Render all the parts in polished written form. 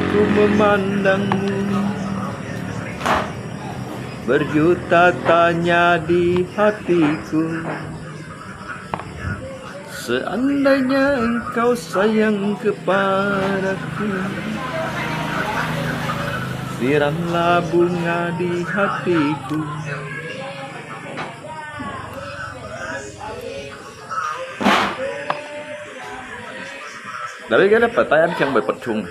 ku memandangmu, berjuta tanya di hatiku. Seandainya engkau sayang kepadaku, siramlah bunga di hatiku. Dari cái dapat tayang yang berpercung.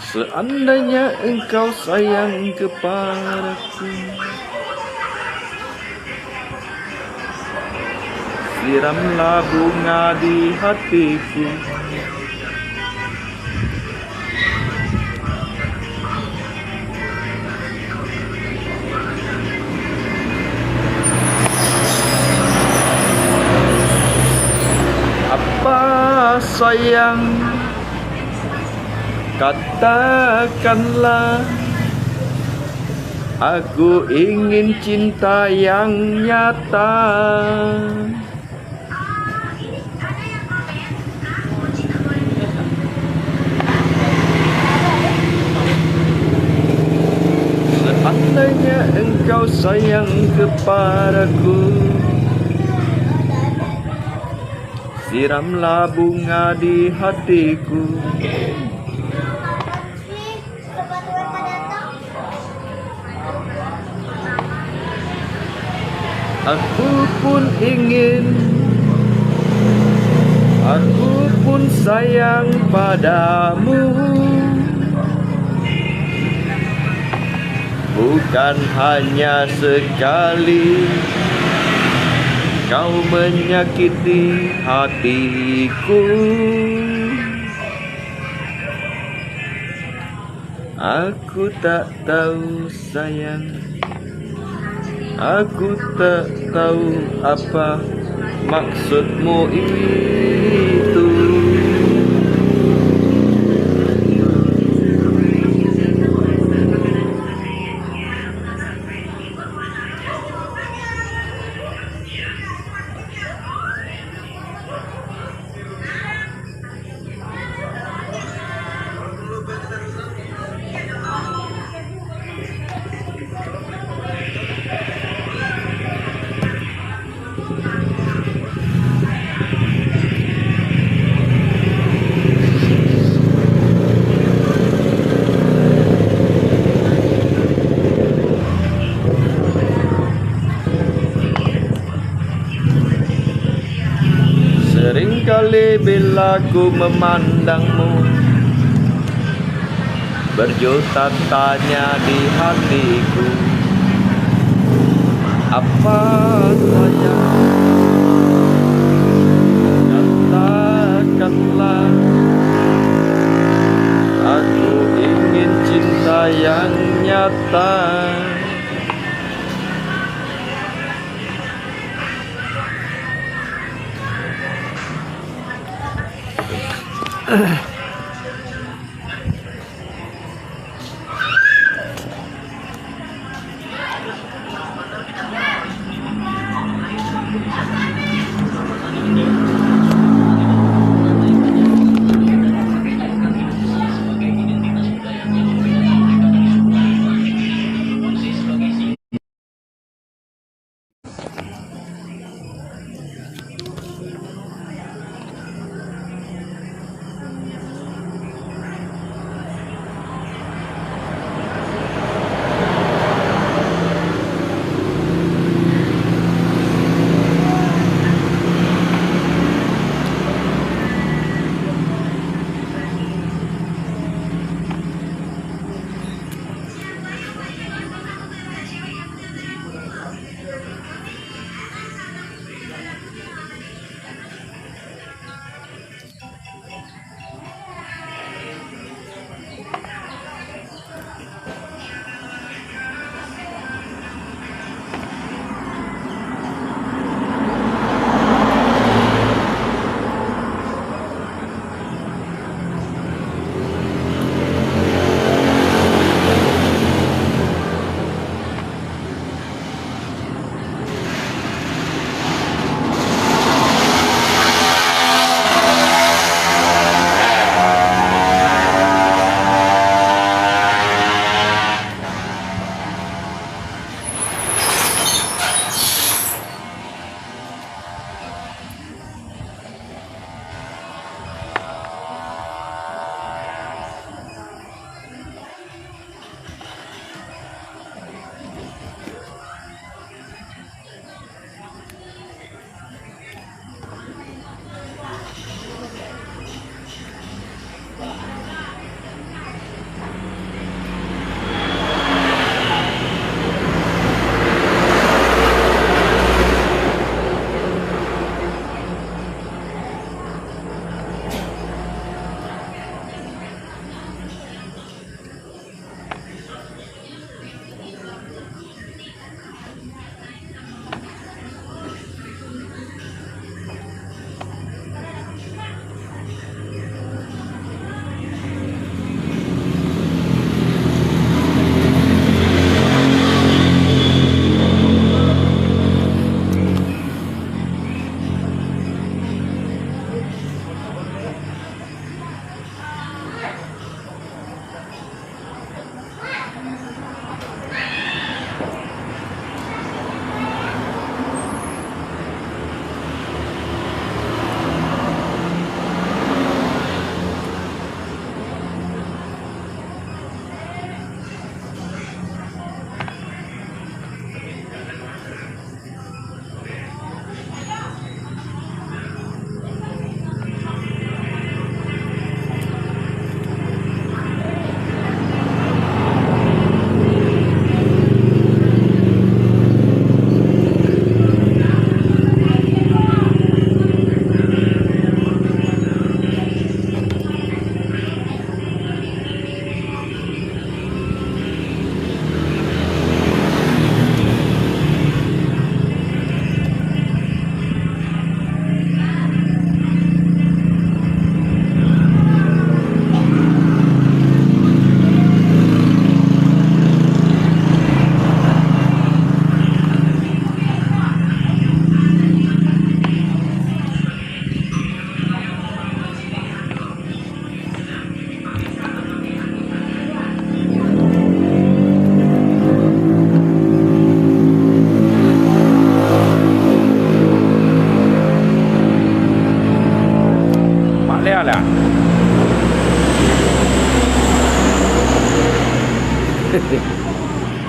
Seandainya engkau sayang kepadaku, siramlah bunga di hatiku. Apa sayang, katakanlah, aku ingin cinta yang nyata. Seandainya engkau sayang kepadaku, siramlah bunga di hatiku. Aku pun ingin, aku pun sayang padamu, bukan hanya sekali kau menyakiti hatiku. Aku tak tahu sayang, aku tak tahu apa maksudmu itu. Seringkali bila ku memandangmu, berjuta tanya di hatiku. Apa sayang, katakanlah, aku ingin cinta yang nyata.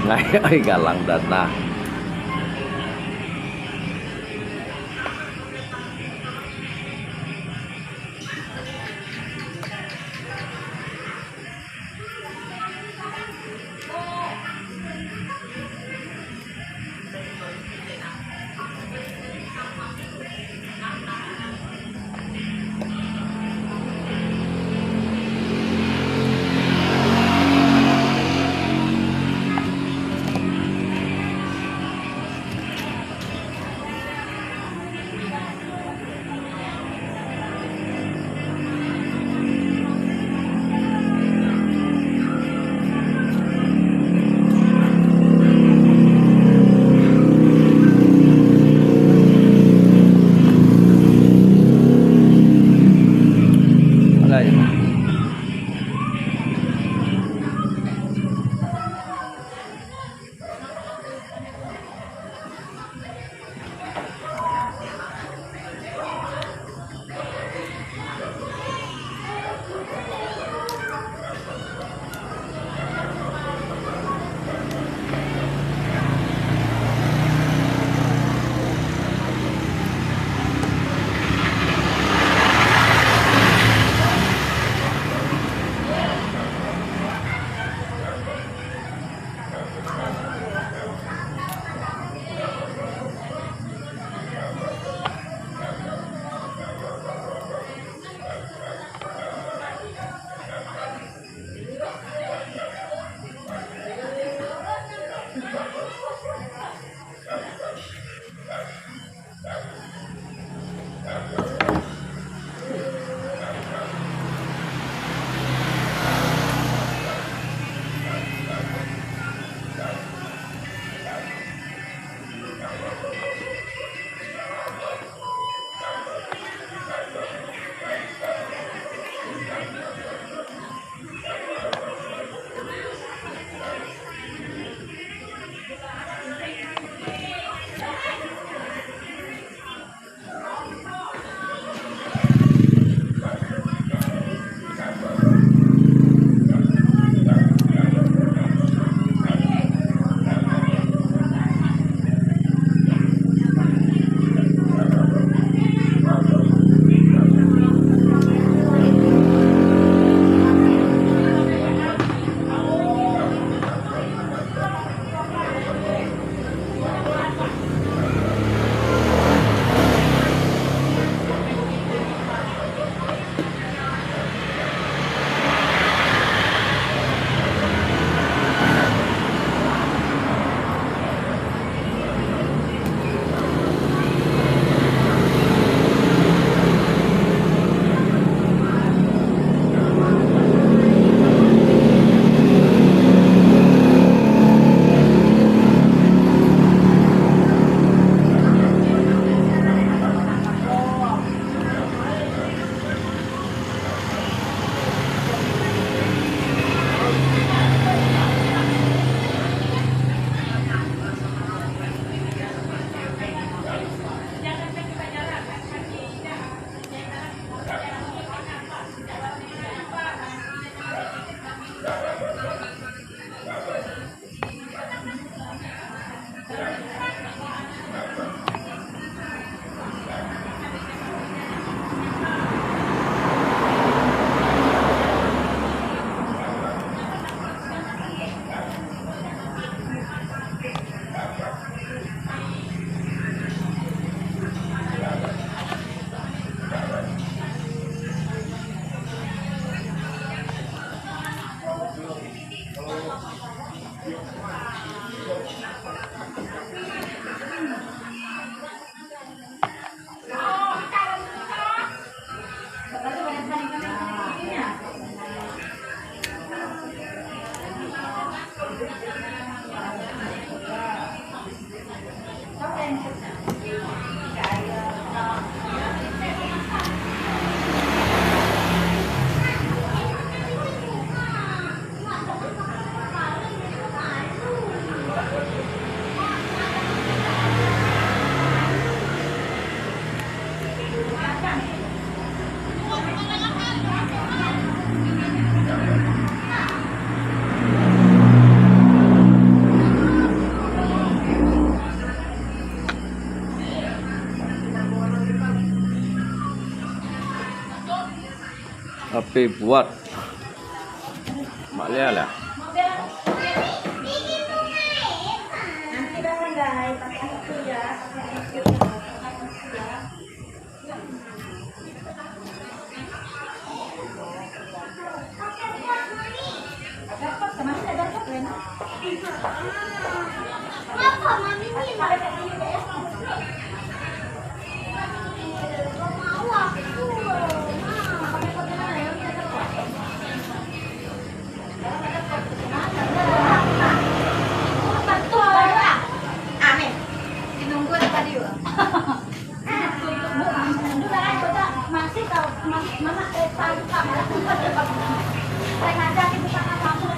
Ngai galang dana. Api buat maknya lah. Nanti bangun guys, pakai itu ya, pakai itu. Dapat sama saya dapat kan? Apa mami ini? Mau aku. Pakai kopi mana ya? Masih tahu mama tahu kamera. Saya ngajakin buka kamera.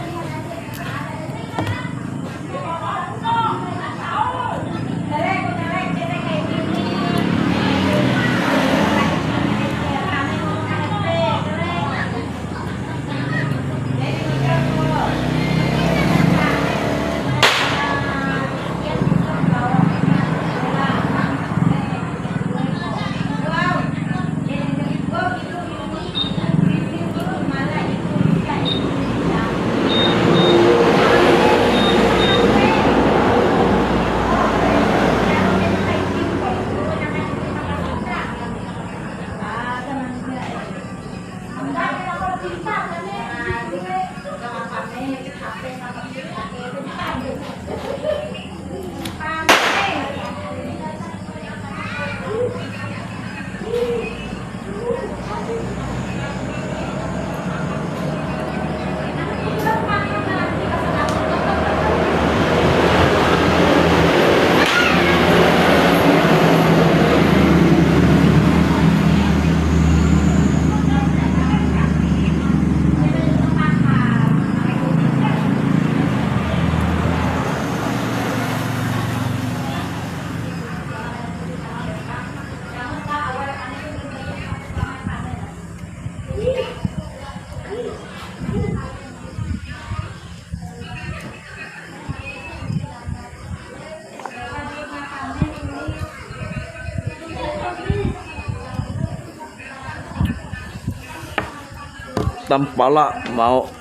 Tampala mau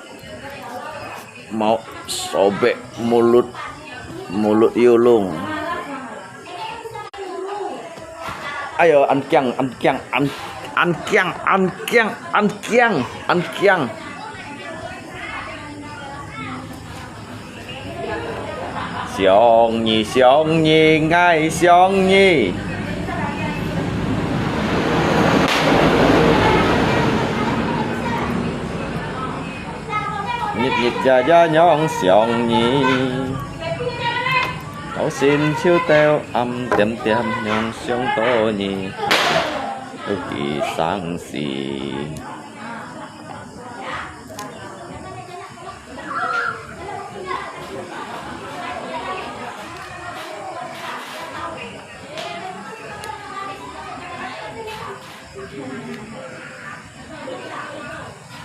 sobek mulut Yulung. Ayo ankyang. Xiong nhi ngay xiong nhi. Nhịp gia nhón xiong nhi. Cậu xin chiếu teo âm tiệm nhón xiong tô nhi. Ước kỳ sáng xì.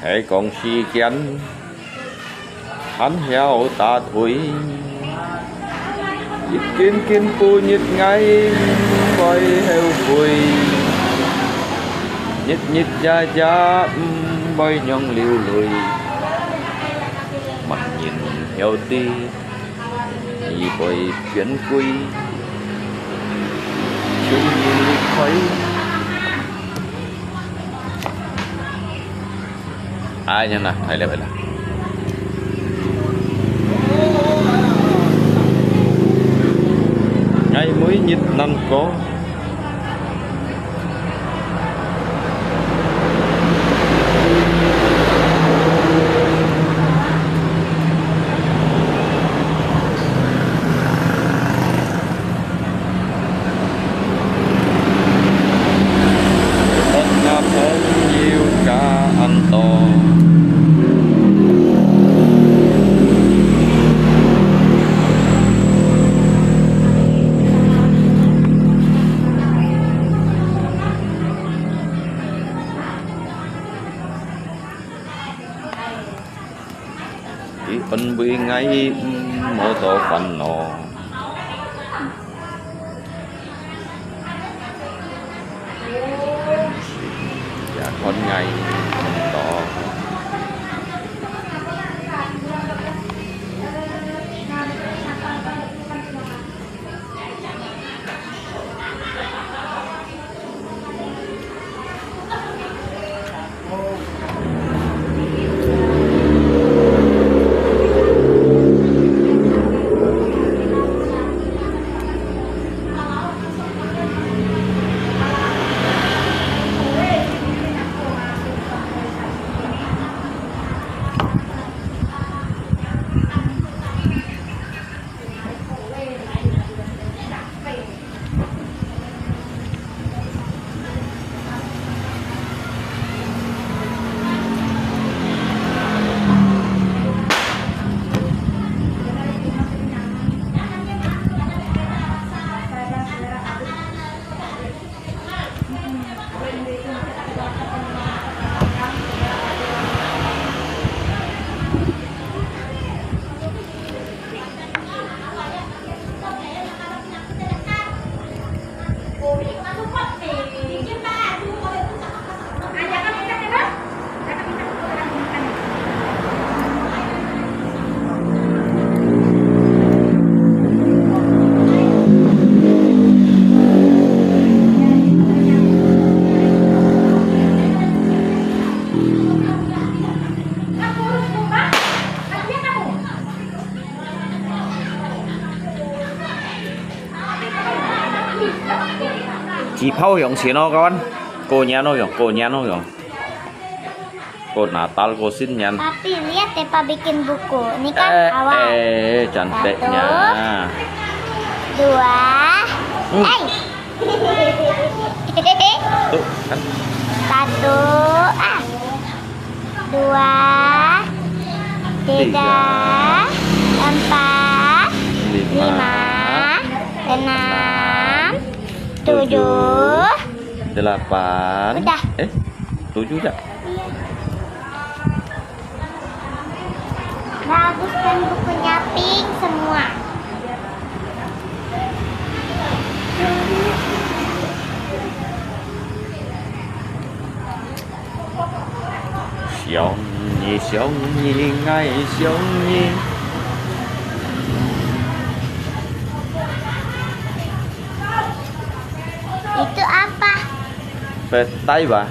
Hãy còn si kiến hắn heo ta thủy nhịp kiên pu nhịp ngay quay heo vui nhịp gia bay nhong liu lùi mặt nhìn heo ti nhị bồi chuyển quy chung nhìn thấy ai nha nè thầy lại vậy là ngày mới nhịp năm có nhiều ca ăn to. Phân bị ngay mô tô phần nọ dạ con ngay to Chỉ phao giống xí nó con. Cô nhà nó giống. Cô Natal, cô sinh nhật. Papi, lihat Epa bikin buku. Ini kan awal. Cantiknya. 2. Tuh kan. 1. 2. 3. 4. 5. 6. 7. 8. Udah. 7 ya? Bagus kan bukunya pink semua. Xiong nhi, ngày xiong nhi. Itu apa? Petai bah,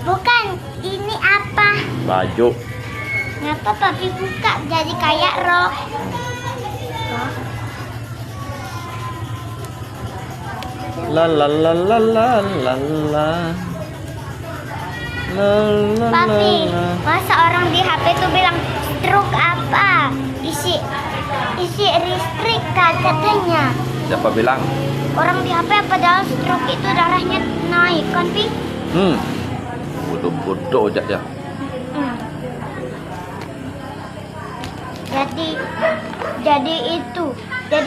Bukan, ini apa? baju. Ngapa papi buka jadi kayak rok? La la la la la la la. La la Papi, la. masa orang di HP tuh bilang stroke apa? Isi listrik katanya. Siapa bilang? Orang di HP padahal stroke itu darahnya naik kan, Pi? Bodoh aja. Jadi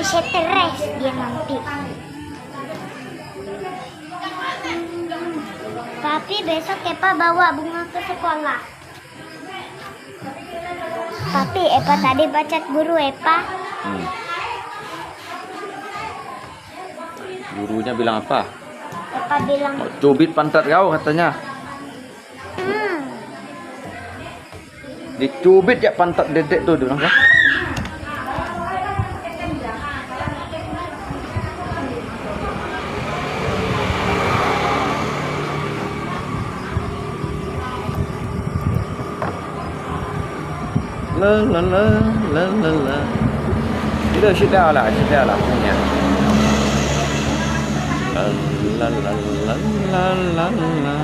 stres dia nanti. Tapi besok Epa bawa bunga ke sekolah. Tapi Epa tadi baca guru Epa. Gurunya bilang apa? Epa bilang, Mau cubit pantat kau katanya. Dicubit ya pantat dedek tuh bilang kan? La la la la la la. Itu sudah lah punya. La la la la la la la.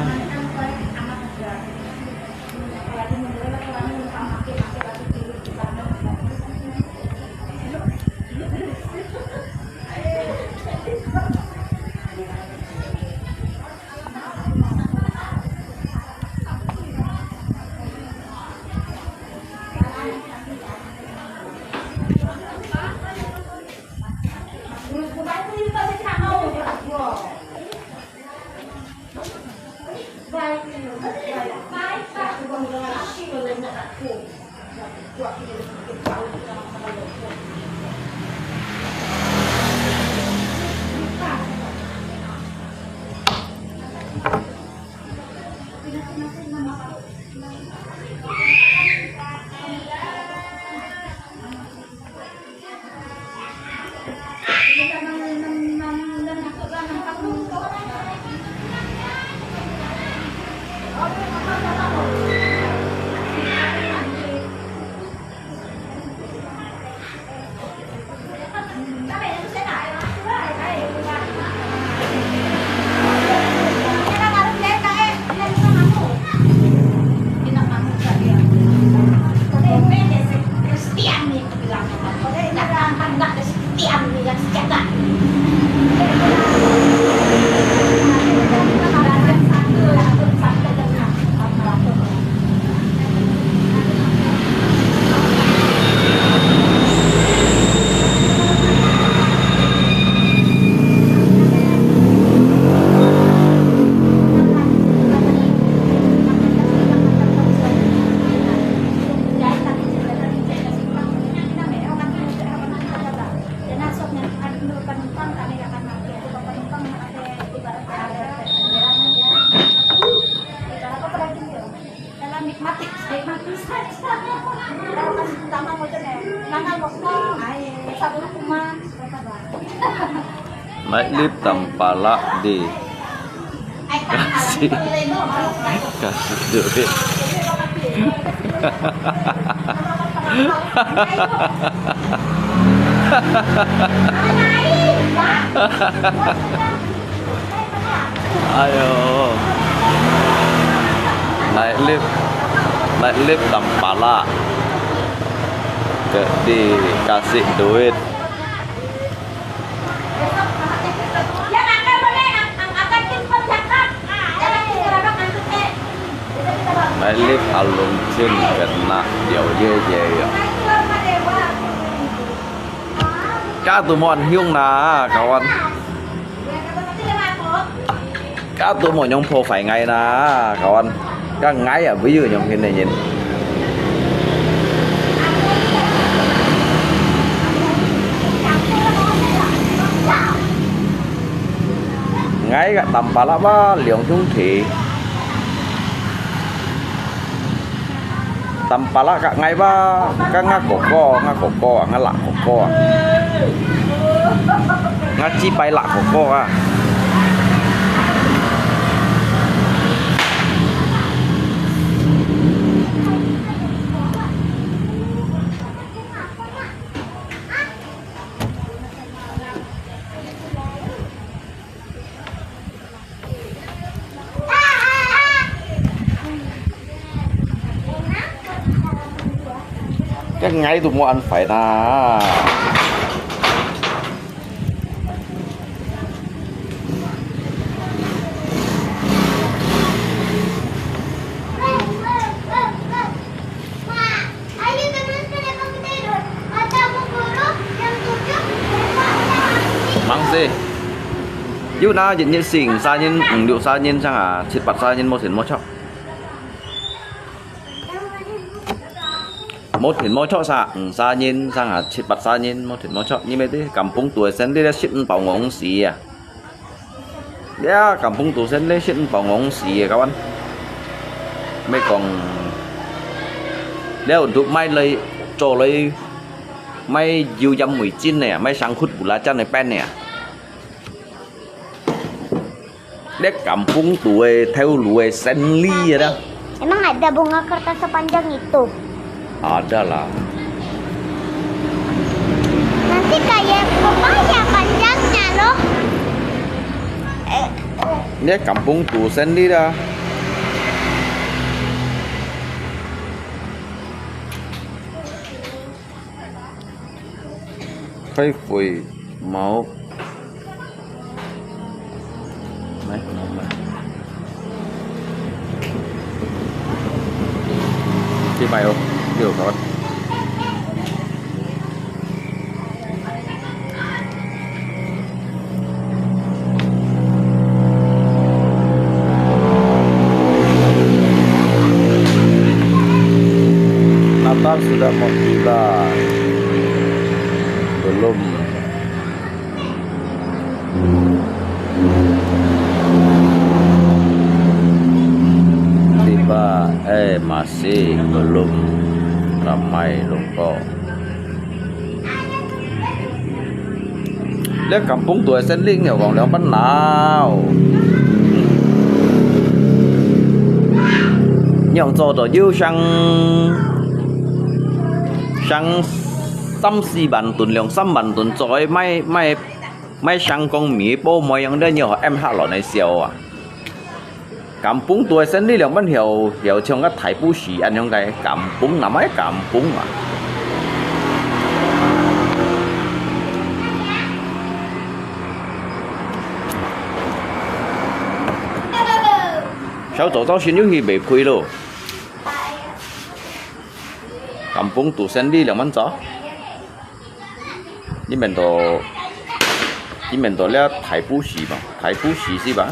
Naik lift tanpa lak di kasih duit. Ayo. Naik lift Tampala. Dikasih duit. Yang akan boleh akan timpan zakat. Jangan diserahkan angkut Naik lift alung chin kena điều ye ya. Cá tụi mòn hiung nà kawan. Cá tụi mòn nhông phô phải ngay nà kawan. Cá ngay à ví dụ nhông cái này nhìn. Ngay cả tầm bà lá ba liều chung thị. Tầm bà lá cả ngay ba các ngã cổ co ngã lạ cổ co ngã chi bay lạ cổ co à. Cái ngay tụi mua ăn phải là mang gì yêu na diễn nhiên xỉn sa nhân điệu sa nhân sang à thịt bát sa nhân một thịt một chọc một thịt mỗi chọ sa nhân sang à thịt bát sa nhân một thịt mỗi chọ như mấy thế kampung tuổi sen đây là shit bảo ngỗng xì à yeah kampung tuổi sen đây shit bảo ngỗng xì à các bạn mấy còn đeo tụi mai lấy trò lấy mai yêu dâm mùi chín nè mai sang khút bù lá chân này pen nè dia kampung tuổi theo lue sen ly ya dah. Emang ada bunga kertas sepanjang itu? Ada lah. Nanti kayak pepaya panjangnya loh. Dia kampung tuổi sen ly dah. Phải phủi máu. Đi mày không? Điều các bạn. Natal sudah mau tiba. Belum. Masih belum ramai longko. Lihat kampung tuổi sen linh nhiều còn đéo bắn nào. Nhộng cho đồ yêu sang xăm xì bản tuần lượng xăm bản tuần rồi mai sang con mỹ bố mọi yang đây nhiều em hạ lọ này xìu à. Kampung tuổi sen đi lượng vẫn hiểu trong các thái bù xì anh trong cái kampung nằm ấy kampung à. Sao tổ tao xin những gì bị quỳ luôn. Kampung tuổi sen đi lượng vẫn rõ. Đi mình tổ là thái bù xì mà thái bù xì gì吧。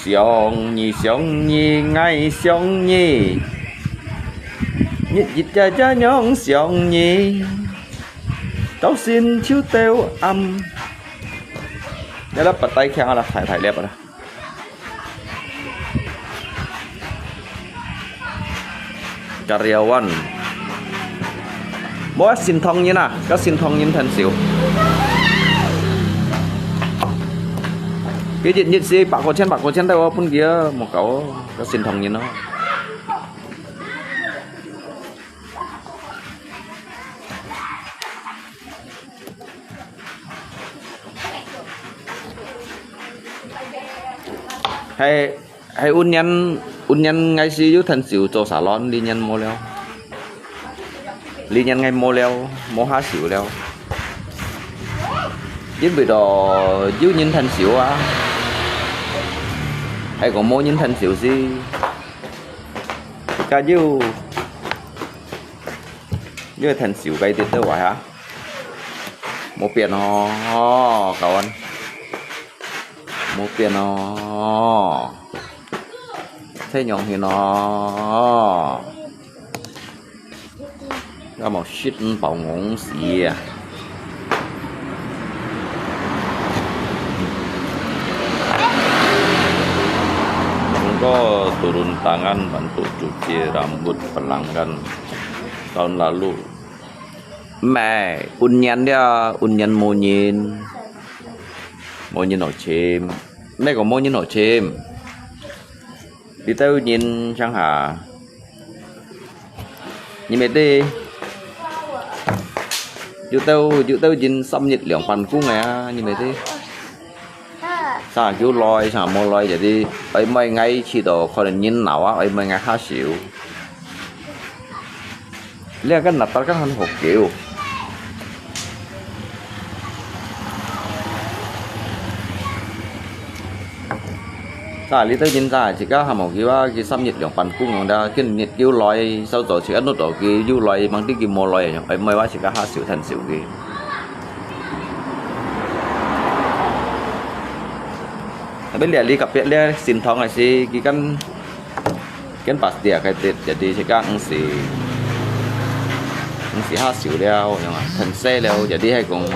想你爱想你，日日夜夜想想你，到先超tiêu âm. Cái đó bật tay khen là thải đẹp rồi đó. Karyawan, bố xin thông như nào, có xin thông như thành xỉu. Cái chuyện nhiệt gì bạc có trên đâu pun kia một cậu có xin thông như nó. hay un nhân ngay xí dưới thân xỉu cho salon đi nhân mua leo đi nhân ngay mua leo mua há xỉu leo với bị đồ dưới nhân thân xỉu á hay còn mua nhân thân xỉu gì cái dưới thân xỉu gây tiền tới vậy hả mua tiền ho cậu anh mua tiền ho thế nhọn thì nó ra một shit bảo ngỗng xì à Ko turun tangan bantu cuci rambut pelanggan tahun lalu. Mẹ unyan monyin ở chim. Mẹ có monyin ở chim. Đi tới nhìn chẳng hả? Nhìn mẹ đi. Dù tao nhìn xăm nhiệt lượng phần cung này nhìn mẹ đi. Sao kêu lôi sao mua lôi jadi ấy mấy ngày chỉ đồ khỏi nhìn nào á ấy mấy ngày khá xỉu liên cái nạp tao các hành hộp kiểu sao lý tới nhìn ra chỉ có hàm một cái xăm nhiệt lượng phần cung đó cái nhiệt kêu lôi sau rồi chỉ ăn nốt đồ cái kêu lôi mang tí kêu mua lôi ấy mấy quá chỉ có khá xỉu thành xỉu kia bây giờ li cặp dia sin thong này sih kan pas dia kaitit jadi sekarang si hasil leo yang thành xe leo jadi hay còn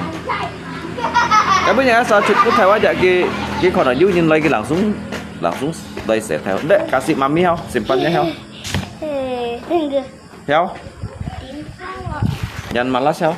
cái bây giờ sao chụp theo aja cái còn ở dưới nhìn lagi langsung đây sẽ theo đấy kasih mami hao simpannya hao hao jangan malas hao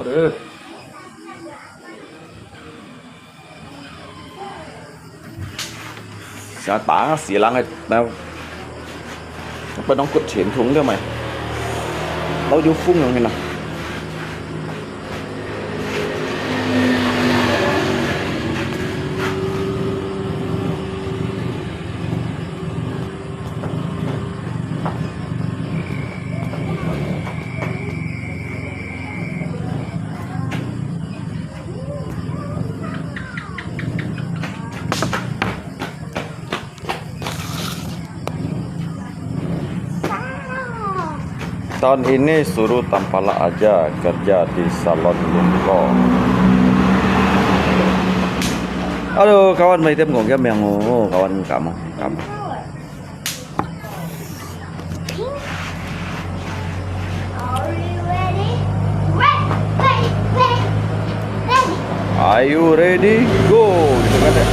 Aduh. Sao tả xì lăng này nào bên đóng cột chuyển xuống cho mày đâu vô phun rồi nào tahun ini suruh Tampala aja kerja di salon Lumko. Aduh kawan mày tem ngồi game yang kawan kamu. Are you ready? Go. Gitu kan ya.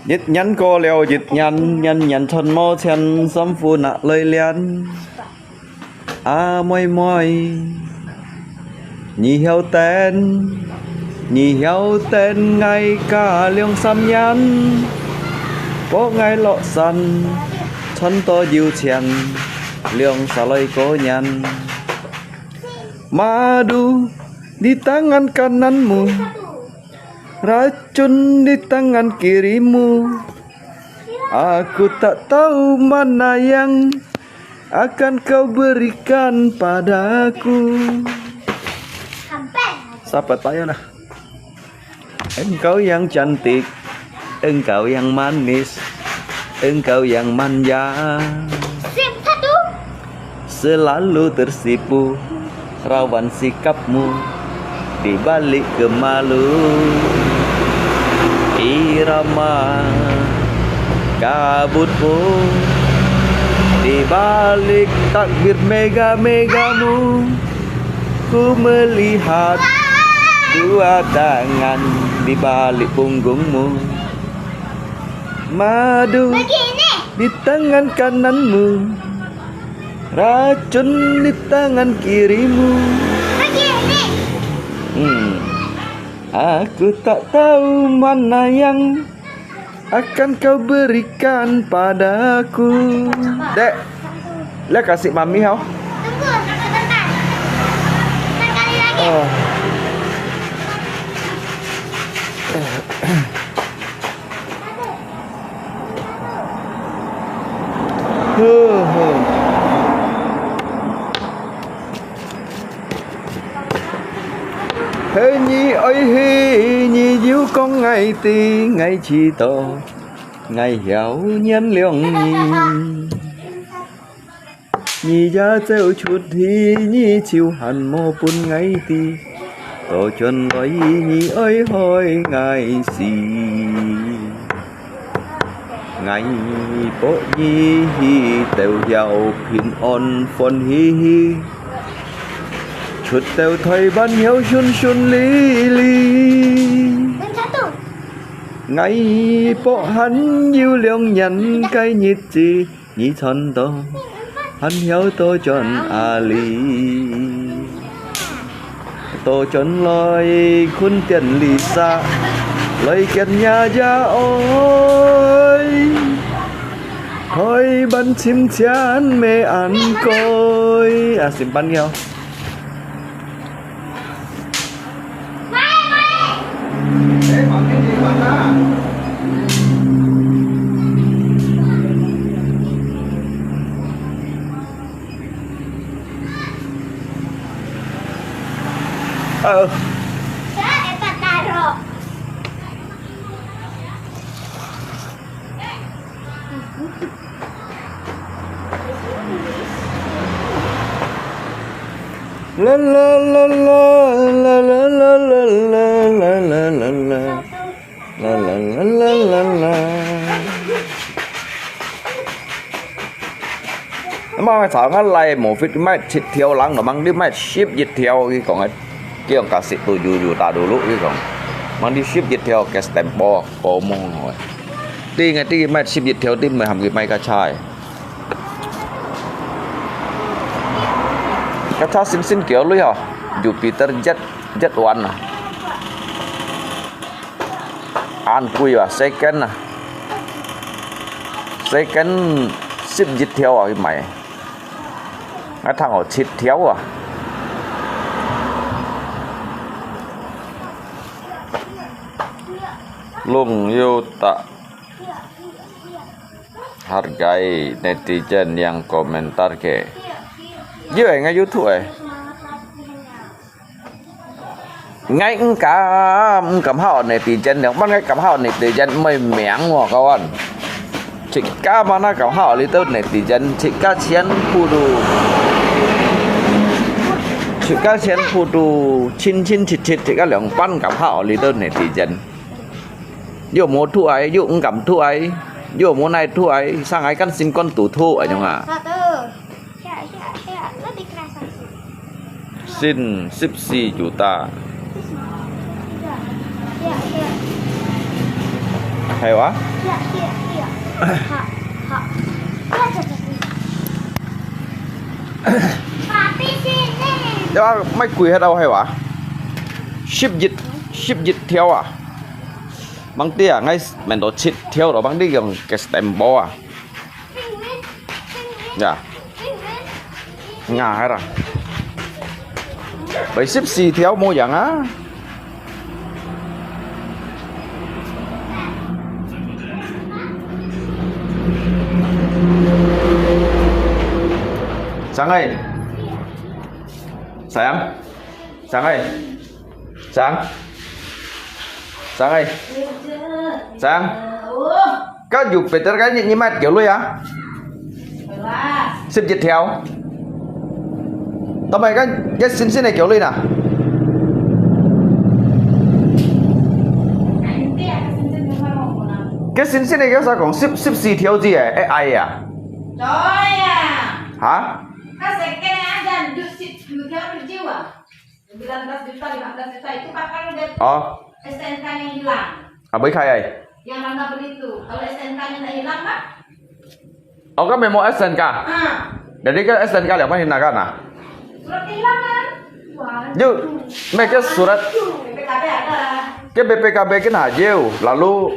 Nhít nhắn cô leo nhít nhắn thân mô chân xóm phu nạ lời liên môi nhì hiếu tên ngay cả liêng xăm nhắn có ngay lọ săn thân to diêu chèn liêng xả lời cố nhắn madu di tangan kananmu, racun di tangan kirimu, Aku tak tahu mana yang akan kau berikan padaku. Sampai. Siapa tayo na? Engkau yang cantik, engkau yang manis, engkau yang manja. Sip, satu. Selalu tersipu rawan sikapmu di balik kemalu. Irama kabutmu di balik takbir mega-megamu. Ku melihat dua tangan di balik punggungmu. Madu Begini. di tangan kananmu, racun di tangan kirimu. Begini. Aku tak tahu mana yang akan kau berikan padaku. Dek, lihat kasih mami kau. Tunggu, sebentar. Sekali lagi. Oh. Hỡi nhi ơi hi nhi diếu con ngày ti ngày chi tổ ngày hiểu nhân lượng nhi ra treo chút hi nhi chiều hẳn mô bún ngày ti tổ chân nói nhi ơi hỏi ngày gì ngày bộ nhi hi tèo giàu pin on phone hi hi chút tèo thời ban hiếu xuân xuân lý lý Dan satu. ngày bộ hắn yêu lượng nhận cái nhịp gì nhị thân to hắn hiếu tôi chọn ali tôi chọn lời khuyên tiền lì xa lời kết nhà gia ôi thôi bắn chim chán mê ăn coi à xin bắn nhau Saya Eva taruh. la la la la la la la la la la la la la la la la la la mà sao ngắt lại một phút mai chít theo lăng nó mang đi mai ship dịch theo cái còn ấy cái ông kasih tuju juta dulu cái còn mang đi ship dịch theo cái stempo promo rồi đi ngay đi mai ship dịch theo tim mày làm cái mai cá chai cá chai xin xin kiểu luôn hả Jupiter Jet Jet One à an quy à second à second ship dịch theo à cái mày cái thằng ở chít theo à Lung Yuta hargai netizen yang komentar ke dưới ngay YouTube ngay cả cảm hào netizen nếu bắt ngay cảm hào netizen mày miệng mà các bạn chỉ cả mà nó cảm hào little netizen chỉ cả钱不如chỉ cả钱不如亲亲切切chỉ cả两班cảm hào little netizen dù muốn thu ấy dù cũng cảm thu ấy dù muốn này thu ấy sang ấy căn xin con tủ thu ở trong à Satu. Ya, lebih kerasa. xin 14 juta Ya. hay quá Ya. Ha. Papi sini. đó mấy quỳ hết đâu hay quá ship dịch theo à băng tia ngay mình tổ chít theo đó băng đi gần cái stempo à dạ ngà hết rồi vậy ship xì theo mua dạng á Sang ơi. Sang. Sang ơi. Sang. Sang ơi. Sang. Các dục về tới cái như mát kiểu lui à? Xếp dịch theo. Tao mày cái xin này kiểu lui nè. Cái xin này cái sao còn xếp xì theo gì à? Ai à? Trời à. Hả? Kan second aja duit berjiwa 19 juta 15 juta itu kapan udah STNK-nya hilang. Với khai ai? Yang Rangga beli itu. Kalau STNK-nya tidak hilang Pak? Kan memo STNK. Jadi cái STNK là mana kan? Surat kehilangan. Wah. Yuk, mereka surat BPKB ada. cái BPKB cái nào dêu, lalu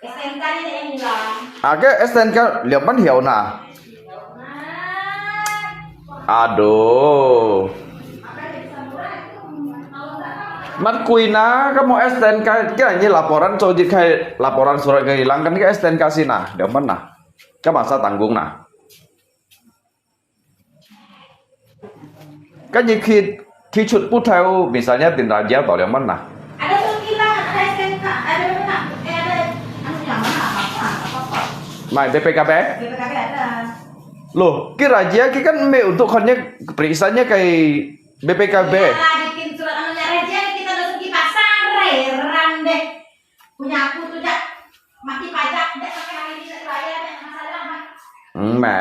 STNK-nya yang hilang. cái STNK liệu bán hiệu nè. Aduh. Mas Kuina, kamu STNK kira ini laporan sojit kayak laporan surat kehilangan ke STNK sih nah, dia mana? Kan masa tanggung nah. Kan jikaชุด put theo misalnya tin raja atau yang mana? Ada surat kehilangan, ada STNK, ada mana? Ada anu yang mana? Apa? Mai BPKB? BPKB ada. Loh, ki raja ki kan untuk konnya periksanya kayak BPKB. Ya, bikin surat anunya raja kita udah pergi pasar, heran deh. Punya aku tuh jak mati pajak, jak sampai hari ini saya bayar, masalah mah. Mẹ,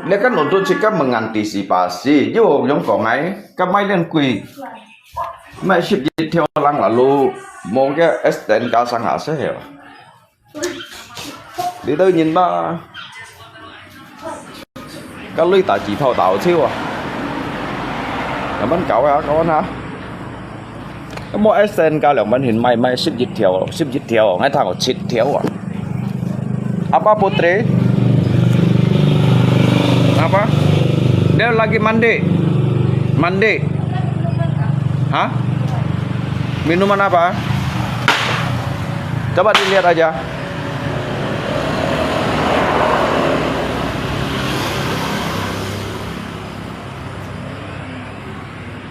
dia kan untuk jika mengantisipasi, yo giống còn ấy, cái máy lên quỳ, mẹ ship dịch theo lăng là lu, một cái STNK sang hạ sẽ hiểu. Đi tới nhìn ba, cái lưới tài chỉ thao tạo chiêu à, làm bánh cậu hả, cậu anh hả? Cái mỗi STNK là bánh hình may ship dịch theo, ngay thằng có chít theo à. Apa Putri? Apa? Dia lagi mandi. Hah? Minuman apa? Coba dilihat aja.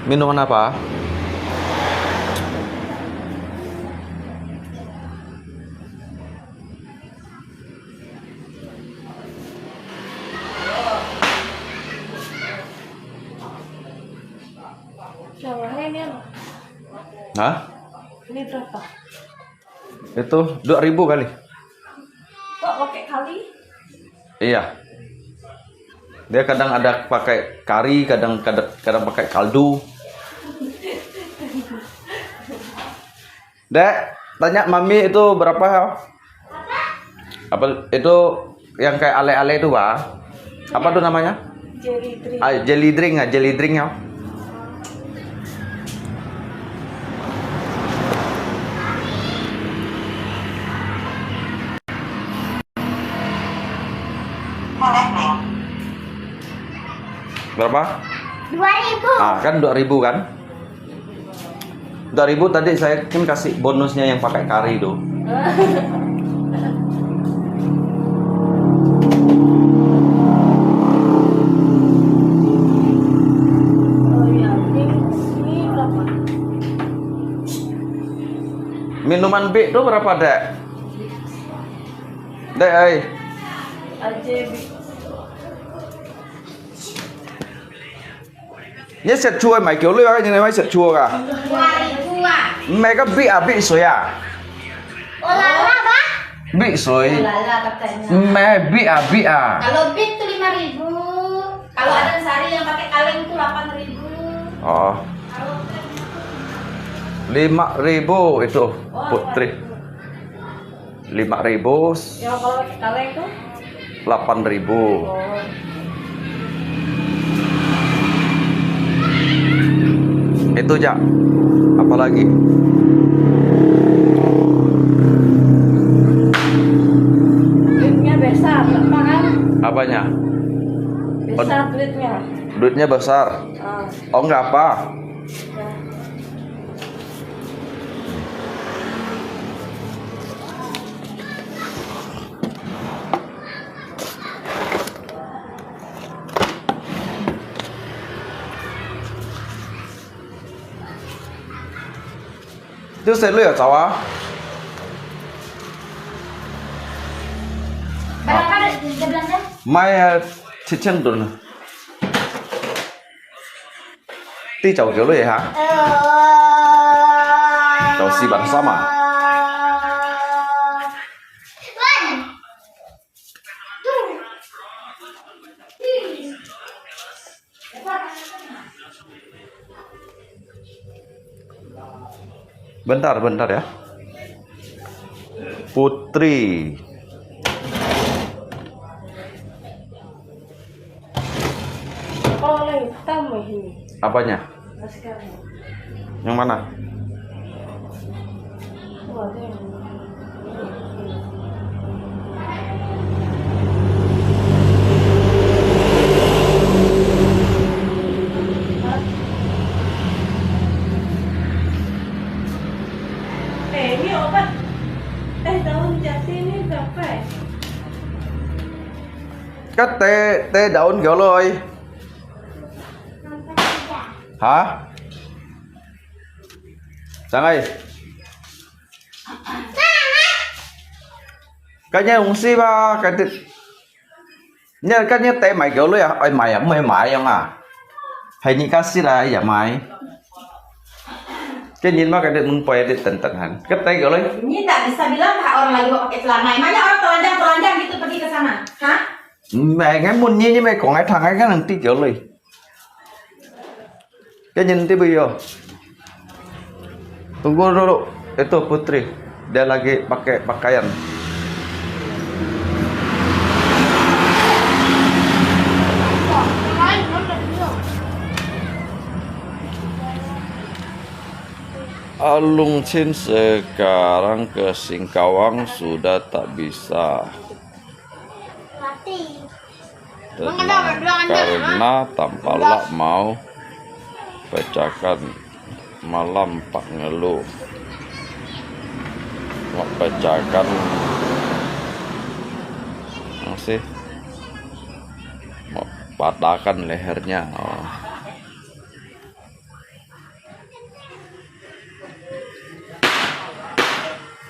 Minuman apa? Hah? Ini berapa? Itu 2.000 kali. Kok pakai kali? Iya. Dia kadang ada pakai kari, kadang pakai kaldu. Dek, tanya mami itu berapa ya? Apa itu yang kayak ale-ale itu, Pak? Apa tuh namanya? Jelly drink ya. Berapa? 2.000. Kan 2.000 kan? 2.000 tadi saya kan kasih bonusnya yang pakai kari itu. Minuman B itu berapa, Dek? Dek, Nhất sệt chua mày kiểu lưỡi như này mày sệt chua cả. 2.000 à? Mày có bị suối à? Olala, Pak. Bị suối. Olala katanya. Mày bị à? Kalau bit tuh 5.000. Kalau ada sari yang pakai kaleng tuh 8.000. Oh. 5.000 itu Putri. 5.000. Yang kalau pakai kaleng tuh 8.000. Itu aja. Apalagi? duitnya besar, berapa kan? Apanya? Besar duitnya. Duitnya besar. Oh, enggak apa. 这谁累走啊？ Berapa ada di Belanda? 买7000吨，啲就叫累哈，就4萬3啊。 Bentar, bentar ya. Putri. Oh, hitam ini. Apanya? Maskernya. Yang mana? Oh, ada yang ini obat daun jati ini berapa ya? Cái tê daun kiểu rồi. Hả? Sang ơi. Cái nhà ông si ba cái nhà cái nhà tê mày kiểu rồi à? Ôi mày à mày mày không à? Hay như cái si là giả mày. Cái nhìn mà cái được mung poe di tenten han. Cái tê kiểu rồi. Ini tak bisa bilang tak orang lagi bawa pakai celana. Emangnya orang telanjang gitu pergi ke sana? Hah? Mày nghe muốn như mày còn ai thằng ấy cái thằng tí kiểu rồi. Cái nhìn tí bây giờ. Tunggu dulu. Itu Putri. Dia lagi pakai pakaian. Alung Chin sekarang ke Singkawang sudah tak bisa. Karena Tampalak mau pecahkan malam Pak Ngeluh. Mau pecahkan masih mau patahkan lehernya. Oh.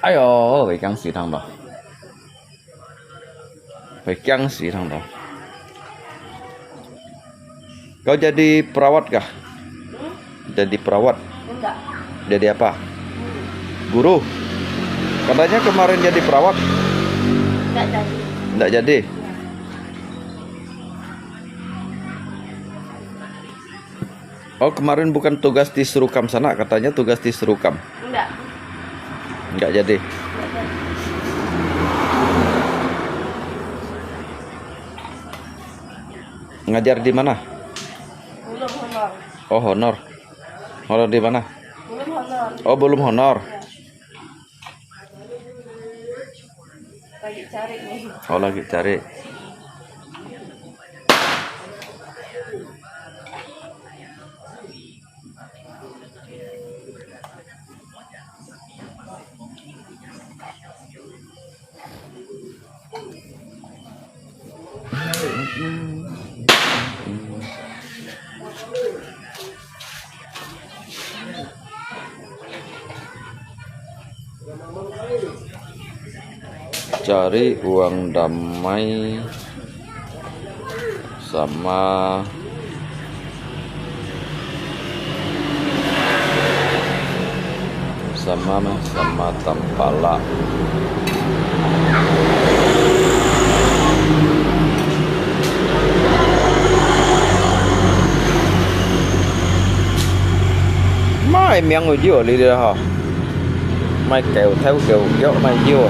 Ayo, phải căng xì thằng đó. Phải căng xì thằng đó. Kau jadi perawat kah? Jadi perawat? enggak. Jadi apa? Guru? Katanya kemarin jadi perawat. Enggak jadi. Enggak jadi. Oh, kemarin bukan tugas di Serukam sana, katanya tugas di Serukam. Enggak. Enggak jadi. Ngajar di mana? Belum honor. Oh, honor. Honor di mana? Belum honor. Oh, belum honor. Lagi cari nih. Oh, lagi cari. Cari uang damai sama Tampalak. Mai miếng người dưa đi được hả? Mai kéo theo kiểu mai dưa.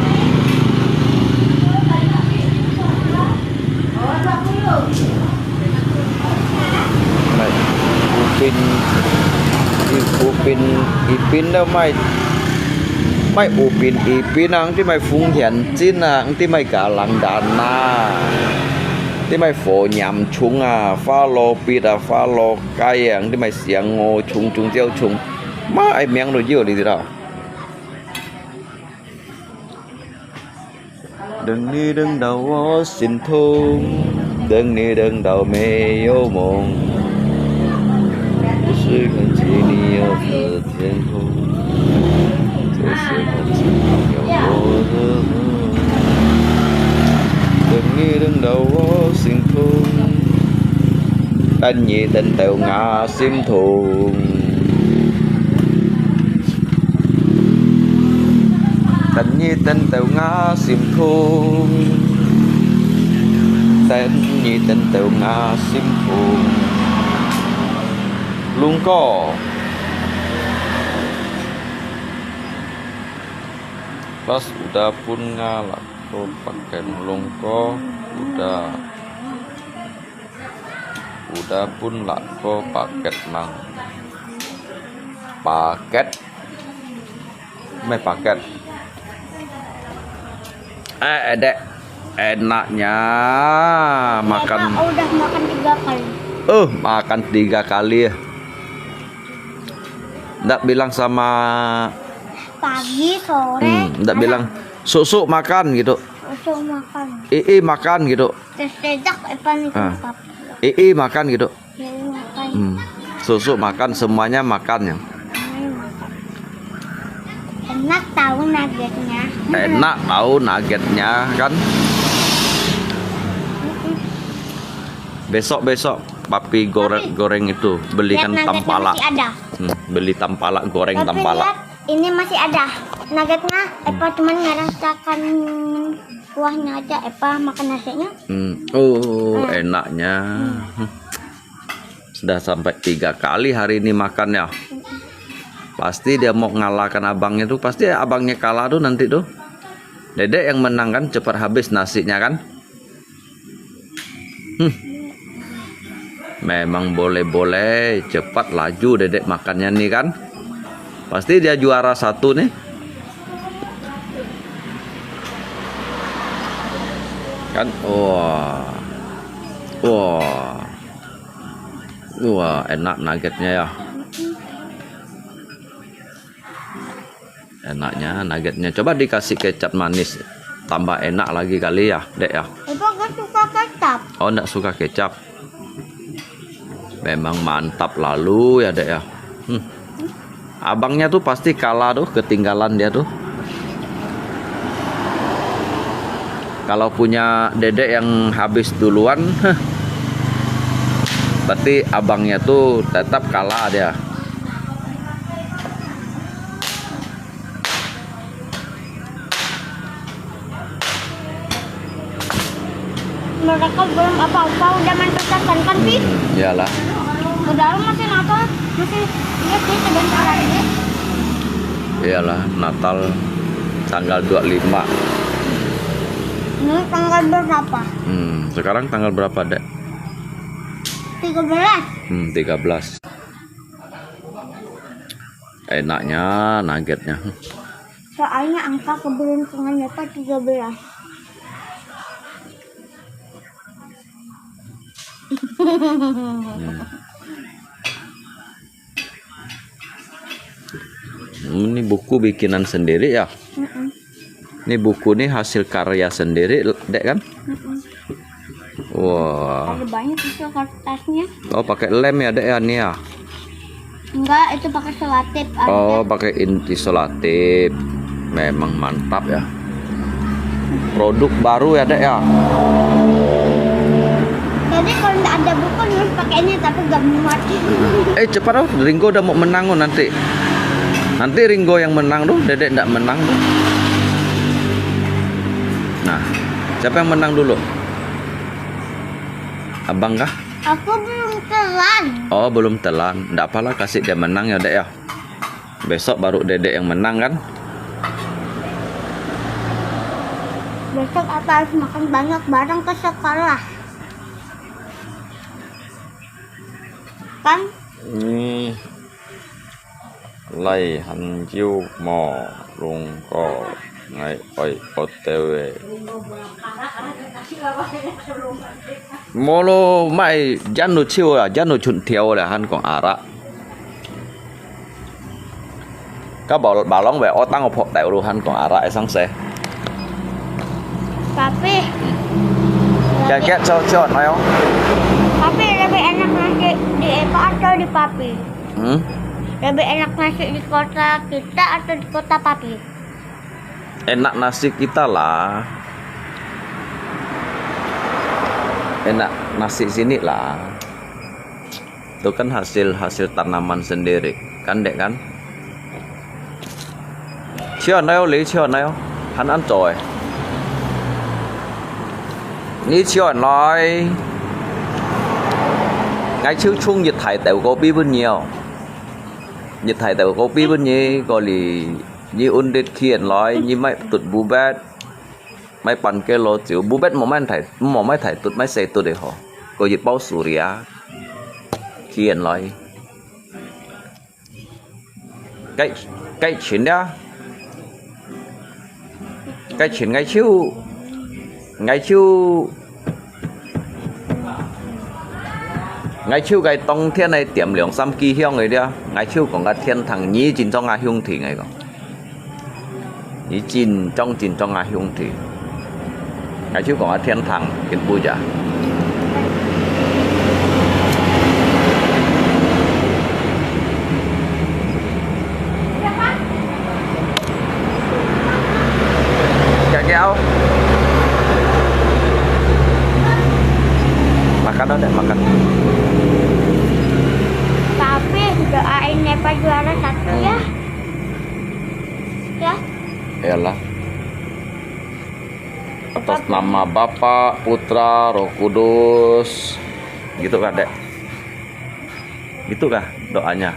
Này, Ipin đâu mai Ipin ang tí mai Phung Hiển Chín ang tí mai cả lăng đàn na tí mai phổ nhằm chung à pha lô pít à pha lô cay ang tí mai xiang ngô chung tiêu chung má ai miếng rồi dưa đi đâu. Đừng đi đừng đầu xin thương, đừng đi đừng đầu mê yêu mộng, sự cần chỉ đi yêu từ thiên thu. đừng nghi đừng đầu xin thương anh nhị tình tèo ngã sim thùng tình nhị tình tèo ngã sim thùng tình nhị tình tèo ngã sim thùng luôn có pas udah pun ngalah ko pakai longko udah pun lah ko paket mang paket dek enaknya makan Udah makan 3 kali. makan 3 kali ya. Nggak bilang sama Pagi, sore. nggak bilang susu makan gitu, Susu makan. makan gitu, Terus sejak Evan itu makan gitu, makan. susu makan semuanya makan ya. Makan. Enak tahu nuggetnya. Enak tahu nuggetnya kan. Besok papi goreng itu belikan Lihat nuggetnya tampala. masih ada. Beli tampala, goreng Tapi tampala. lihat, ini masih ada nuggetnya. Epa cuman ngerasakan kuahnya aja. Epa makan nasinya. Enaknya. Sudah sampai 3 kali hari ini makan ya. Pasti dia mau ngalahkan abangnya tuh. Pasti abangnya kalah tuh nanti tuh. Dedek yang menang kan, cepat habis nasinya kan. Memang boleh cepat laju dedek makannya nih kan. Pasti dia juara 1 nih. Kan wah enak nuggetnya ya. Enaknya nuggetnya. Coba dikasih kecap manis, tambah enak lagi kali ya dek ya. Epa gak suka kecap. Oh enggak suka kecap. Memang mantap lalu ya dek ya. Abangnya tuh pasti kalah tuh, ketinggalan dia tuh. Kalau punya dedek yang habis duluan, berarti abangnya tuh tetap kalah dia. Mereka belum apa-apa udah main petasan kan sih? Iyalah. Udah masih Natal, masih lihat sih sebentar lagi. Iyalah, Natal tanggal 25. Ini tanggal berapa? Sekarang tanggal berapa, Dek? 13. 13. Enaknya nuggetnya. Soalnya angka keberuntungannya Pak 13. Ini buku bikinan sendiri ya. Ini buku nih hasil karya sendiri, Dek kan? Wah. Ada banyak itu kertasnya. Oh, pakai lem ya, Dek ya nih ya. Enggak, itu pakai selotip. Oh, pakai isolatif. Memang mantap ya. Produk baru ya, Dek ya. Jadi kalau nggak ada buku harus pakai ini tapi nggak muat. Cepat dong, Ringo udah mau menang loh nanti. Nanti Ringo yang menang tuh, Dedek nggak menang tuh. Nah, siapa yang menang dulu? Abang kah? Aku belum telan. Oh, belum telan. Nggak apalah, kasih dia menang ya, Dek ya. Besok baru Dedek yang menang kan? Besok apa harus makan banyak bareng ke sekolah? Kan? Lai han chiu mò lung ko ngai oi otewe molo mai janu chiu à janu chun theo là han còn ara các bảo long về o tăng ở phọ tẹo han còn ara sang xe Tapi jaket cocok ayo lebih enak nasi di Epa atau di Papi? Lebih enak nasi di kota kita atau di kota papi? Enak nasi kita lah. Enak nasi sini lah. Itu kan hasil tanaman sendiri, kan dek kan? Chưa nào lấy chưa nào, hắn ăn rồi. Ní chưa nói. Ngay trước chung nhiệt thải đều có bí bên nhiều. Nhiệt thải đều có bí bên nhiều, gọi là như ôn đệt khiển nói như mấy tụt bù bét. Mấy bàn cái lô chịu bù bét mà mấy thải tụt mấy xe tụt để họ. Có dịch bao Surya. Khiển nói. Cái chuyện đó. Cái chuyện ngay chiêu cái tông thiên này tiệm lượng xăm kỳ hiong người đó ngay chiêu còn cái thiên thằng nhí chín trong ngà hiong thì ngày còn nhí chín trong ngà hiong thì ngay chiêu còn cái thiên thằng kiến bùi chả makan deh makan. Tapi doain Nepa juara 1 ya. Ya. Iyalah. Atas nama Bapa, Putra, Roh Kudus. Gitu kan, Dek? Gitu kah doanya?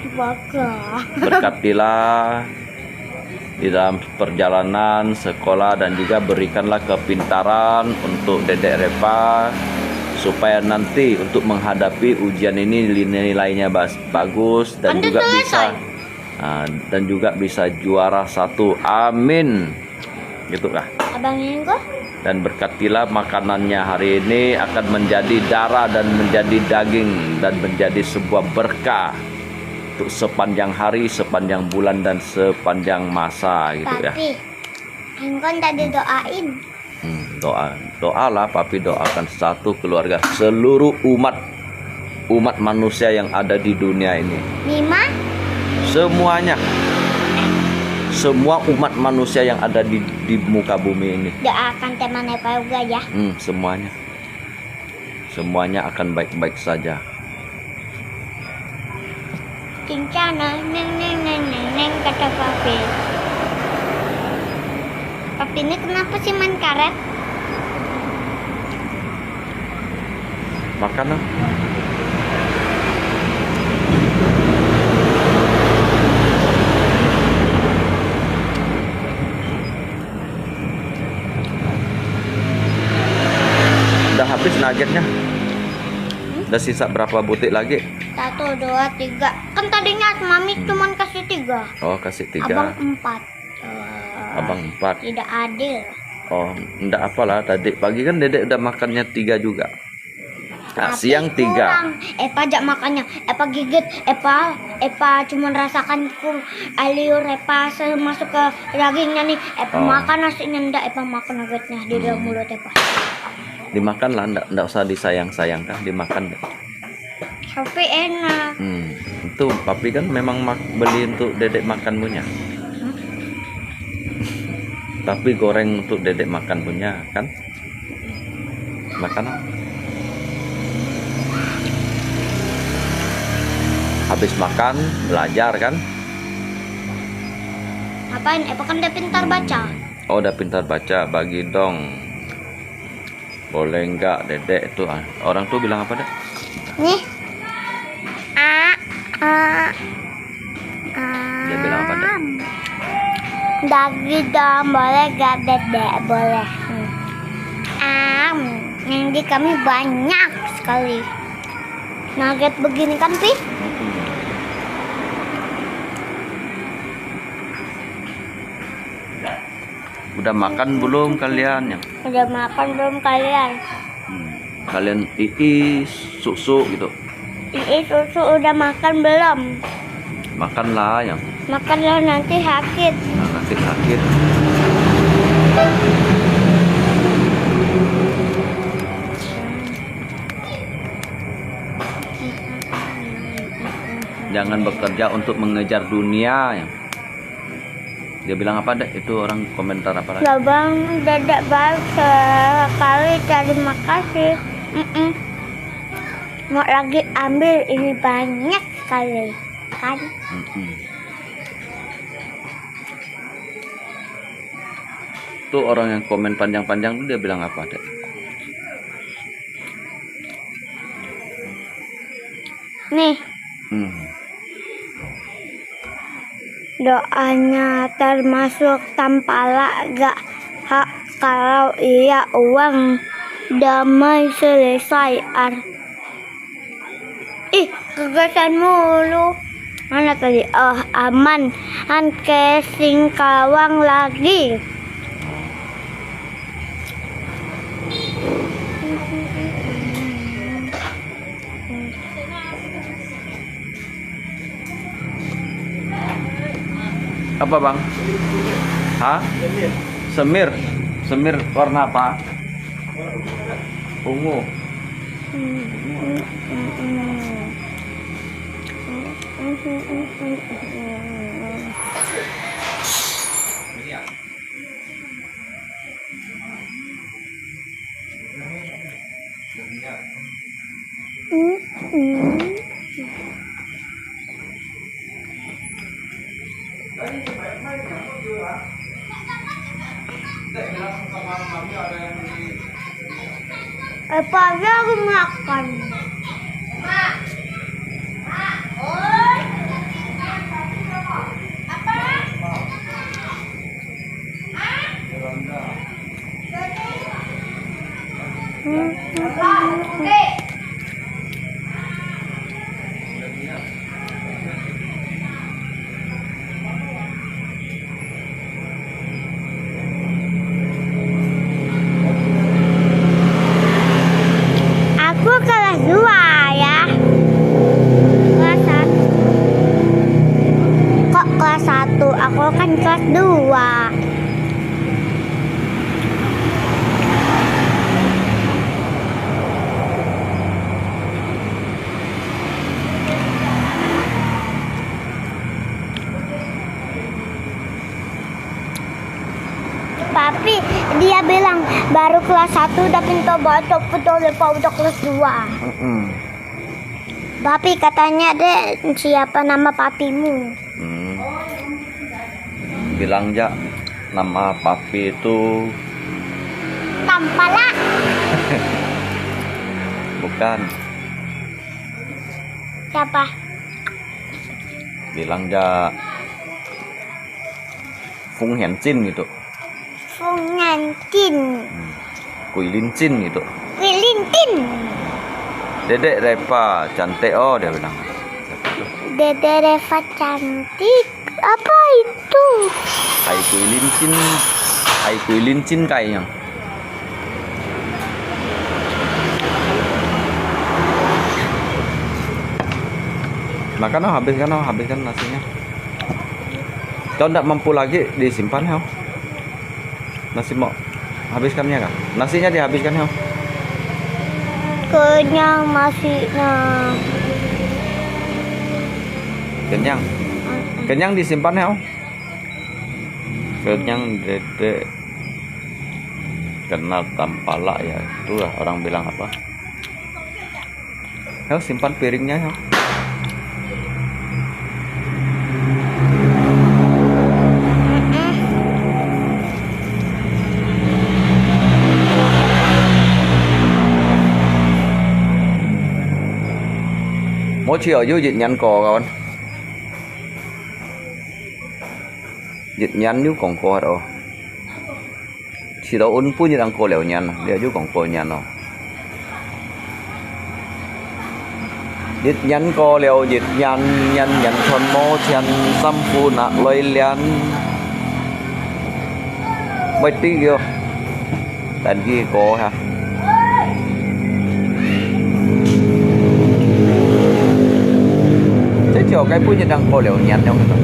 Semoga. Berkatilah di dalam perjalanan sekolah dan juga berikanlah kepintaran untuk Dedek Repa supaya nanti untuk menghadapi ujian ini nilainya bagus dan juga bisa juara 1. Amin. Gitu kah? Abang ini kok? Dan berkatilah makanannya hari ini akan menjadi darah dan menjadi daging dan menjadi sebuah berkah untuk sepanjang hari, sepanjang bulan dan sepanjang masa gitu ya. Papi, Engkon tadi doain. Doa lah, Papi doakan satu keluarga, seluruh umat manusia yang ada di dunia ini. Mima? Semuanya. Semua umat manusia yang ada di muka bumi ini. Doakan teman Nepa juga ya. Semuanya. Semuanya akan baik-baik saja. Kincana, neng kata Papi. Papi ini kenapa sih main karet? Makan lah. Udah habis nuggetnya. Udah sisa berapa butik lagi? 1, 2, 3. Kan tadinya Mami cuman kasih 3. Oh, kasih 3. Abang 4. Abang 4. Tidak adil. Oh, enggak apalah. Tadi pagi kan Dedek udah makannya 3 juga. Nah, Tapi siang 3. kurang. Epa jak makannya. Epa gigit. Epa cuman rasakan aliur Epa masuk ke dagingnya nih. Epa makan nasinya enggak. Epa makan nuggetnya di dalam mulut Epa. Dimakan lah, enggak usah disayang-sayang kan, dimakan. Tapi enak. Itu Papi kan memang beli untuk Dedek makan punya. Tapi goreng untuk Dedek makan punya kan. Makan lah. Habis makan belajar kan. Ngapain? Epa kan udah pintar baca. Oh, udah pintar baca, bagi dong. Boleh enggak Dedek itu? Orang tuh bilang apa, Dek? Nih. Dia bilang apa, Dek? Daging dong, boleh gak Dedek? Boleh. Yang di kami banyak sekali. Nugget begini kan, Pi? Udah makan belum kalian? Udah makan belum kalian? Kalian iis susu gitu. Ini susu udah makan belum? Makanlah yang. Makanlah nanti sakit. Nanti sakit. jangan bekerja untuk mengejar dunia. Dia bilang apa deh? Itu orang komentar apa lagi? Ya bang, dadak baik sekali, terima kasih. Mau lagi ambil ini banyak sekali kan? Tuh orang yang komen panjang-panjang tuh dia bilang apa deh? Nih. Doanya termasuk tampala gak hak kalau iya uang damai selesai kegasan mulu. Mana tadi? Oh aman ke Singkawang lagi. Apa bang? Hah? Semir. Semir warna apa? Ungu. Pagi aku makan. Aku kelas 2 ya. Kelas 1. Kok kelas 1? Aku kan kelas 2. Tapi dia bilang baru kelas 1 udah pintu baca betul udah kelas 2. Papi katanya deh siapa nama papimu? Bilang aja nama papi itu Tampala. bukan. Siapa? Bilang aja Fung Hian Chin gitu. Fung Nyancin. Kuilin Chin gitu. Wilintin. Dedek Repa cantik oh dia bilang. Dede Reva cantik. Apa itu? Hai Kuilin Chin kayaknya. Makan oh, habiskan nasinya. Kau tidak mampu lagi disimpan ya? Nasi mau habiskannya kan? Nasinya dihabiskan ya? Kenyang nasinya. Kenyang disimpan ya? Kenyang dedek kenal Tampala ya, itulah orang bilang apa? Ayo simpan piringnya ya. Mỗi chiều vô dịch nhắn cò con dịch nhắn nếu còn cò đâu chỉ đâu ôn punya đang cò lẻo nhắn dia juga còn cò nhắn đâu dịch nhắn cò lẻo dịch nhắn thon mô chen xăm phu nạ lôi lian bạch tí kìa tận kia cò ha. Chiều cái punya đang cò lẻo nhắn nhau gitu.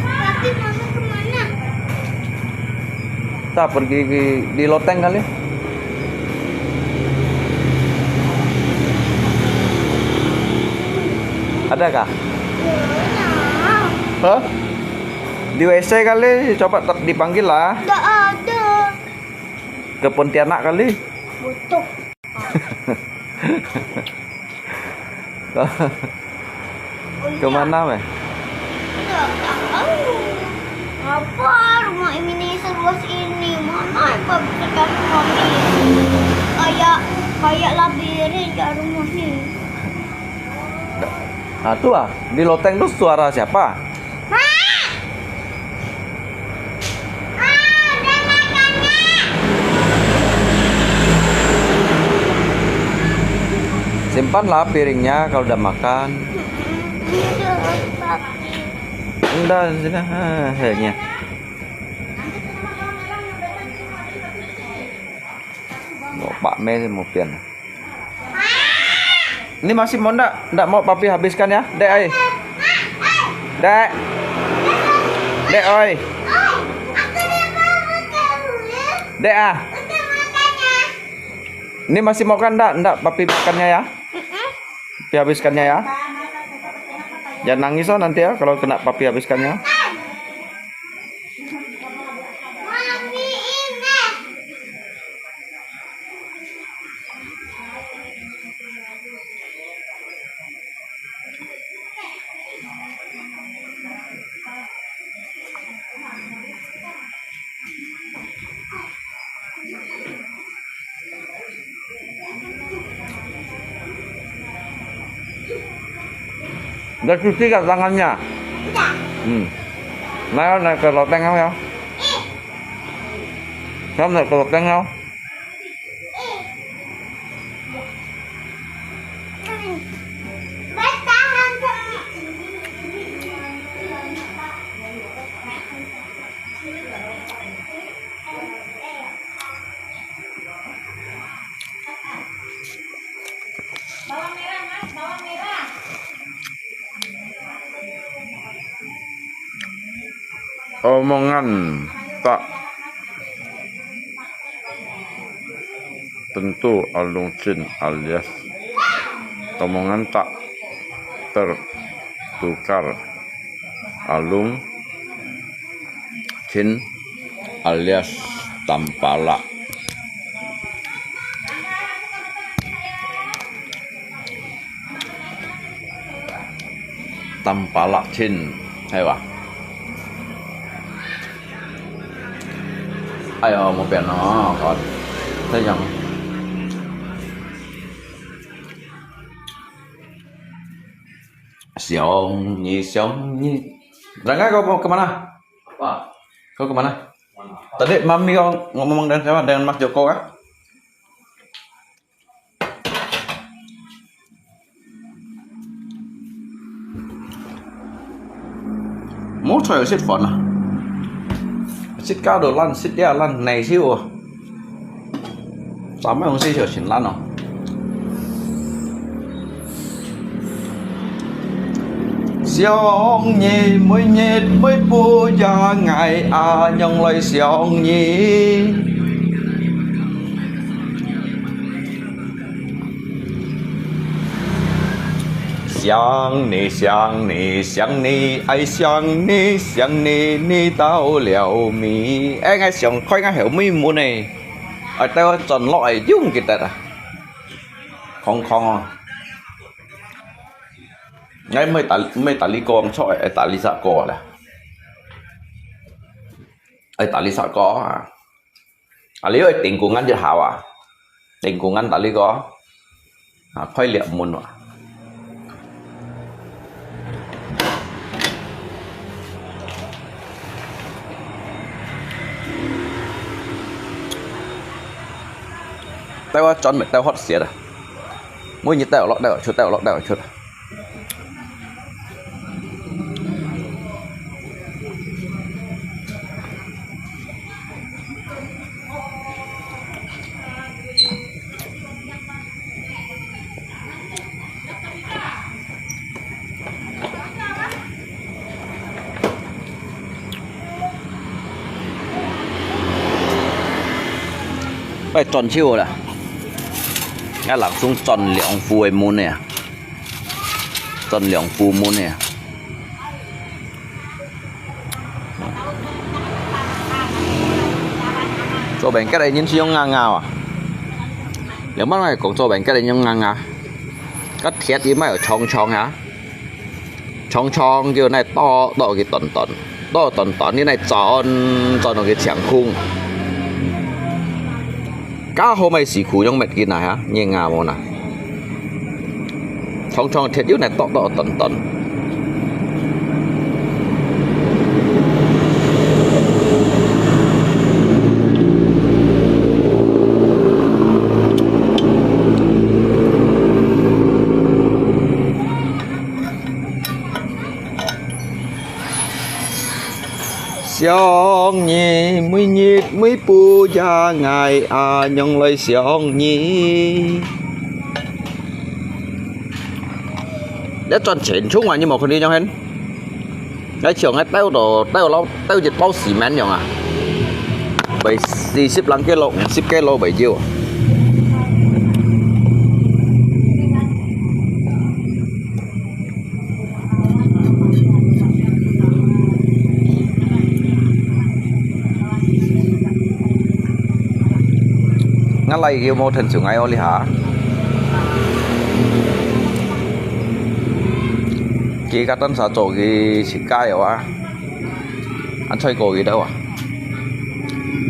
Tapi mama kemana? Kita pergi di loteng kali. Ada kah? Banyak. Hah? Di WC kali, coba dipanggil lah. Nggak ada. Ke Pontianak kali. Butuh. Kemana, Meh? Nggak tahu. Apa rumah ini seluas ini? Mana apa bisa cari rumah ini? Kayak labirin ya rumah ini. Nah, tuh lah. Di loteng tuh suara siapa? Simpanlah piringnya kalau udah makan. Udah, sudah. Hanya. Mau Pak Me mau pian. Ini masih mau ndak mau papi habiskan ya, Dek oi. Dek. Dek oi. Dek ah. Ini masih mau kan ndak papi makannya ya? Papi habiskannya ya. Jangan nangis oh nanti ya kalau kena papi habiskannya. Udah cuci gak tangannya? Naik ke loteng không ya? Không naik ke loteng không? Bawang merah, Mas, bawang merah. Omongan tak tentu alung cin alias omongan tak tertukar alung cin alias tampala. Tampala chin hay ba? Ayo mau piano còn thấy rằng siong nyi Rangga kau mau kemana? Apa? Kau kemana? Tadi mami kau ngomong dengan siapa? Dengan Mas Joko kah? Muốn chơi xịt phận à? Xịt cao đồ lăn, xịt đeo lăn này siêu à? Sao mấy ông xịt xịt lăn không? Xiong nhi mới bu cho ngày à nhân lời xiong nhi xiang ni ai xiang ni tao liều mi ai ngay xiong khói ngay hiểu mi mua này ở tao tròn loại dung kìa à không ngay mới tali con cho ai tali sa co là ai tali sa co à ali ơi tình của ngăn chưa hảo à tình của ngăn tali có à khói liệm muôn à tao chọn mày tao hot xịt à mỗi như tao lọt đeo chút phải tròn chiêu là ngay lặng xuống tròn liọng phùi môn này à Trần Liang Phu Môn nè. Cho bánh cái này nhìn siêu ngang ngào à? Nếu mà này cũng cho bánh cái này nhưng ngang ngà. Cắt thiết ý mày ở trong hả? Trong kiểu này to cái tần như này tròn nó cái chẳng khung. Cá hôm nay xỉ khủ trong mệt kia này hả? Nhẹ ngà một này. Trong thiết yếu này to tần. Xiong nhi mới nhiệt mới pu gia ngài à nhong lời xiong nhi để tròn chén xuống ngoài như một con đi nhau hết cái trường ấy tao dịch bao xì men nhong à 40 lăng cái lô 10 cái lô 7 nhiêu ngắt lại kêu mô thần sự ngay ô li hả kia các tân xã chỗ cái xịt cay ở à ăn chơi cổ gì đâu à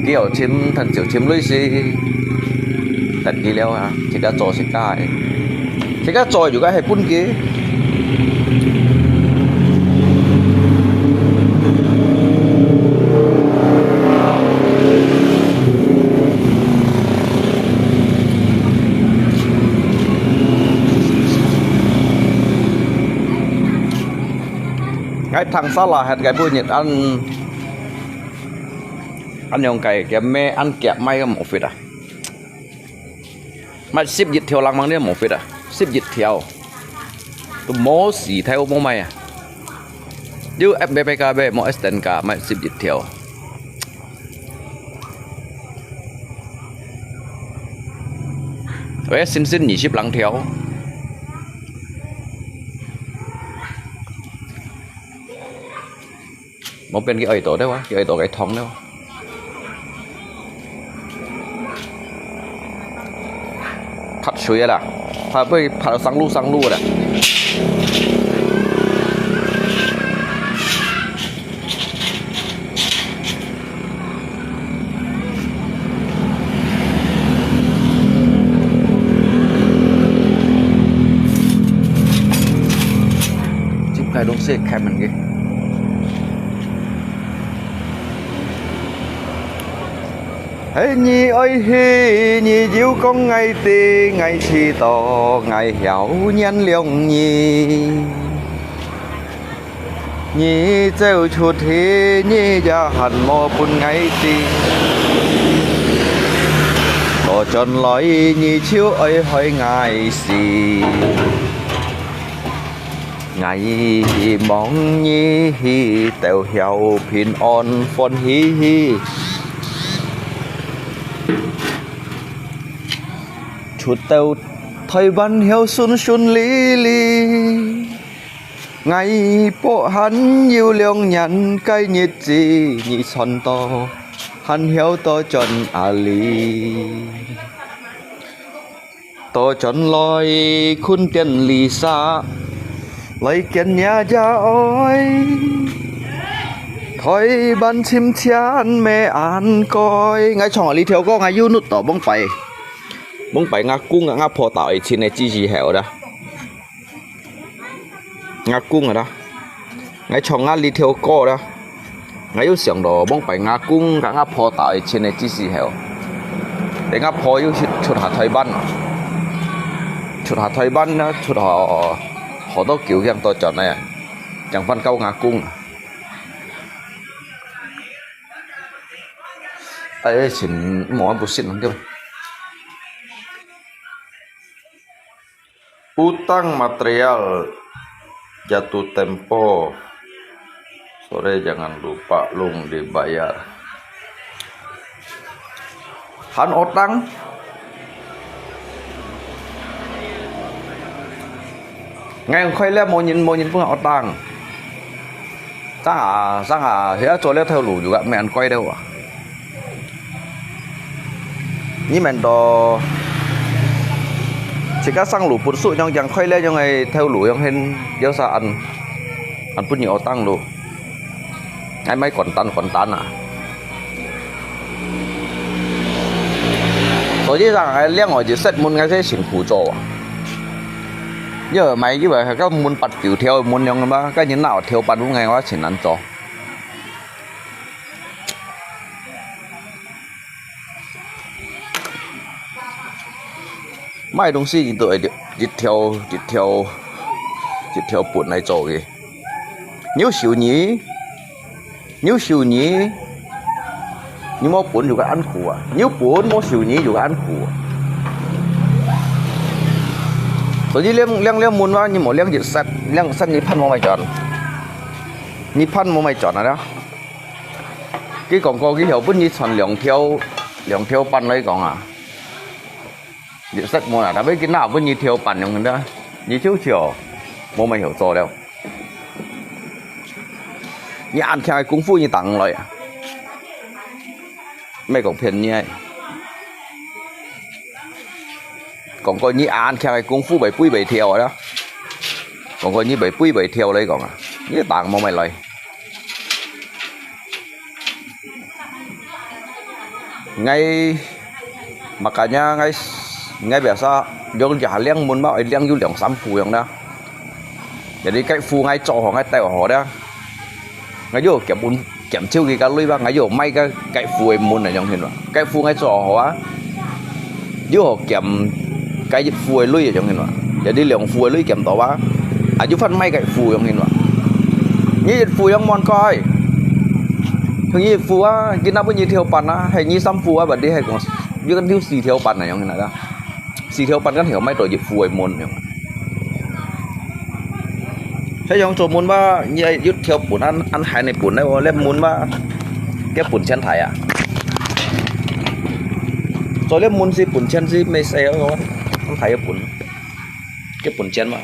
kiểu chim thần sự chim lưới xì tận kia leo hả chỉ cả chỗ xịt cay chỉ cả chỗ juga hay pun kia cái thằng sao là hạt cái bùi nhiệt ăn nhông cái mẹ ăn kẹp may cái một phết à mà xếp dịch theo lăng mang đi một phết à xếp dịch theo tôi mó xỉ theo mó mày à chứ FBPKB mó STNK mà xếp dịch theo vậy xin 20 lăng theo một bên cái ấy tổ đấy quá cái ấy tổ cái thòng đấy quá thật suy là phải bây phải sang lu đấy chip cái đông xe kèm mình cái hey nhi ơi hi nhi diêu con ngày tì ngày chi to ngày héo nhân liông nhi treo chuột hi nhi gia hẳn mò bún ngày tì to tròn lối nhi chiếu ơi hỏi ngày xì ngày mong nhi hi tèo héo pin on phone hi chút tàu thời văn hiếu xuân lý ngày bộ hắn yêu liông nhắn cây nhiệt gì nhị son to hắn hiếu to tròn lý to tròn loi khun tiền lì xa lấy kiến nhà gia ôi thôi ban chim chán mẹ ăn coi ngay chọn lý thiếu có ngay yêu nút tỏ bông phải ngã cung ngã phò tạo trên này chi gì hẻo đó ngã cung ở đó ngay chọn ngã lý thiếu co đó ngay yêu sưởng đó bông phải ngã cung ngã phò tạo trên này chi gì hẻo để ngã phò yêu chuột hạt thời ban đó chuột họ都kiểu game tôi chọn này chẳng văn câu ngã cung ấy xin mỏ bút xin lắm cơ utang material jatuh tempo sore jangan lupa lung dibayar han utang ngay khơi lên mô nhìn phương họ tăng sang à thế cho lên theo lũ juga mẹ ăn quay đâu à như mình đó chỉ các sang lũ bút sụi trong chẳng khơi lên cho ngày theo lũ trong hen giáo sa ăn bút nhiều tăng lũ ai mấy còn tan à所以rằng ai liang ở chỉ set muốn ngay sẽ chỉnh phụ trợ giờ mấy cái vậy các muốn bắt kiểu theo muốn nhông mà cái những nào theo bắt cũng ngay quá chỉnh ăn cho mấy东西你都一条本来做的nếu xíu nhí nhưng mà bún juga ăn củ à nếu bún mà xíu nhí juga ăn củ所以两门ว่า你冇两set你พัน冇ไม่จอด你พัน冇ไม่จอดนะแล้วcái廣告cái hiệu bún你傳兩條板嚟講啊你 set 冇啦但係cái nào bún你條板用的你少少冇咪hiệu做了你按聽功夫你當來啊ไม่講騙你còn coi như ăn theo cái功夫bảy bụi bảy theo đó còn coi như bảy bụi bảy theo lấy còn à như tặng mà mày lời ngay mà cả nhà ngay bây giờ dùng giả liang muốn bảo liang du lượng sắm phù không đó jadi cái phù ngay cho họ ngay tay của họ đó ngay vô kiểm chiêu cái lui ba ngay vô may cái phù em muốn là trong hình rồi cái phù ngay cho họ vô kiểm cái dịch phùi lui ở trong hình vậy đi lượng phùi lui kèm tàu bá chú phân may cái phùi trong hình như dịch phùi trong mòn coi thường như phùi á cái nào như theo bàn á hay như xăm phùi á bật đi hay còn như con thiếu xì theo bàn này trong hình này đó xì theo bàn cái hiểu mấy tổ dịch phùi môn thế trong chỗ môn ba như dịch theo bún ăn hải này bún đấy lên môn ba cái bún chân thải à rồi lên môn gì bún chân gì mấy xe đó không thấy cái bún chén mà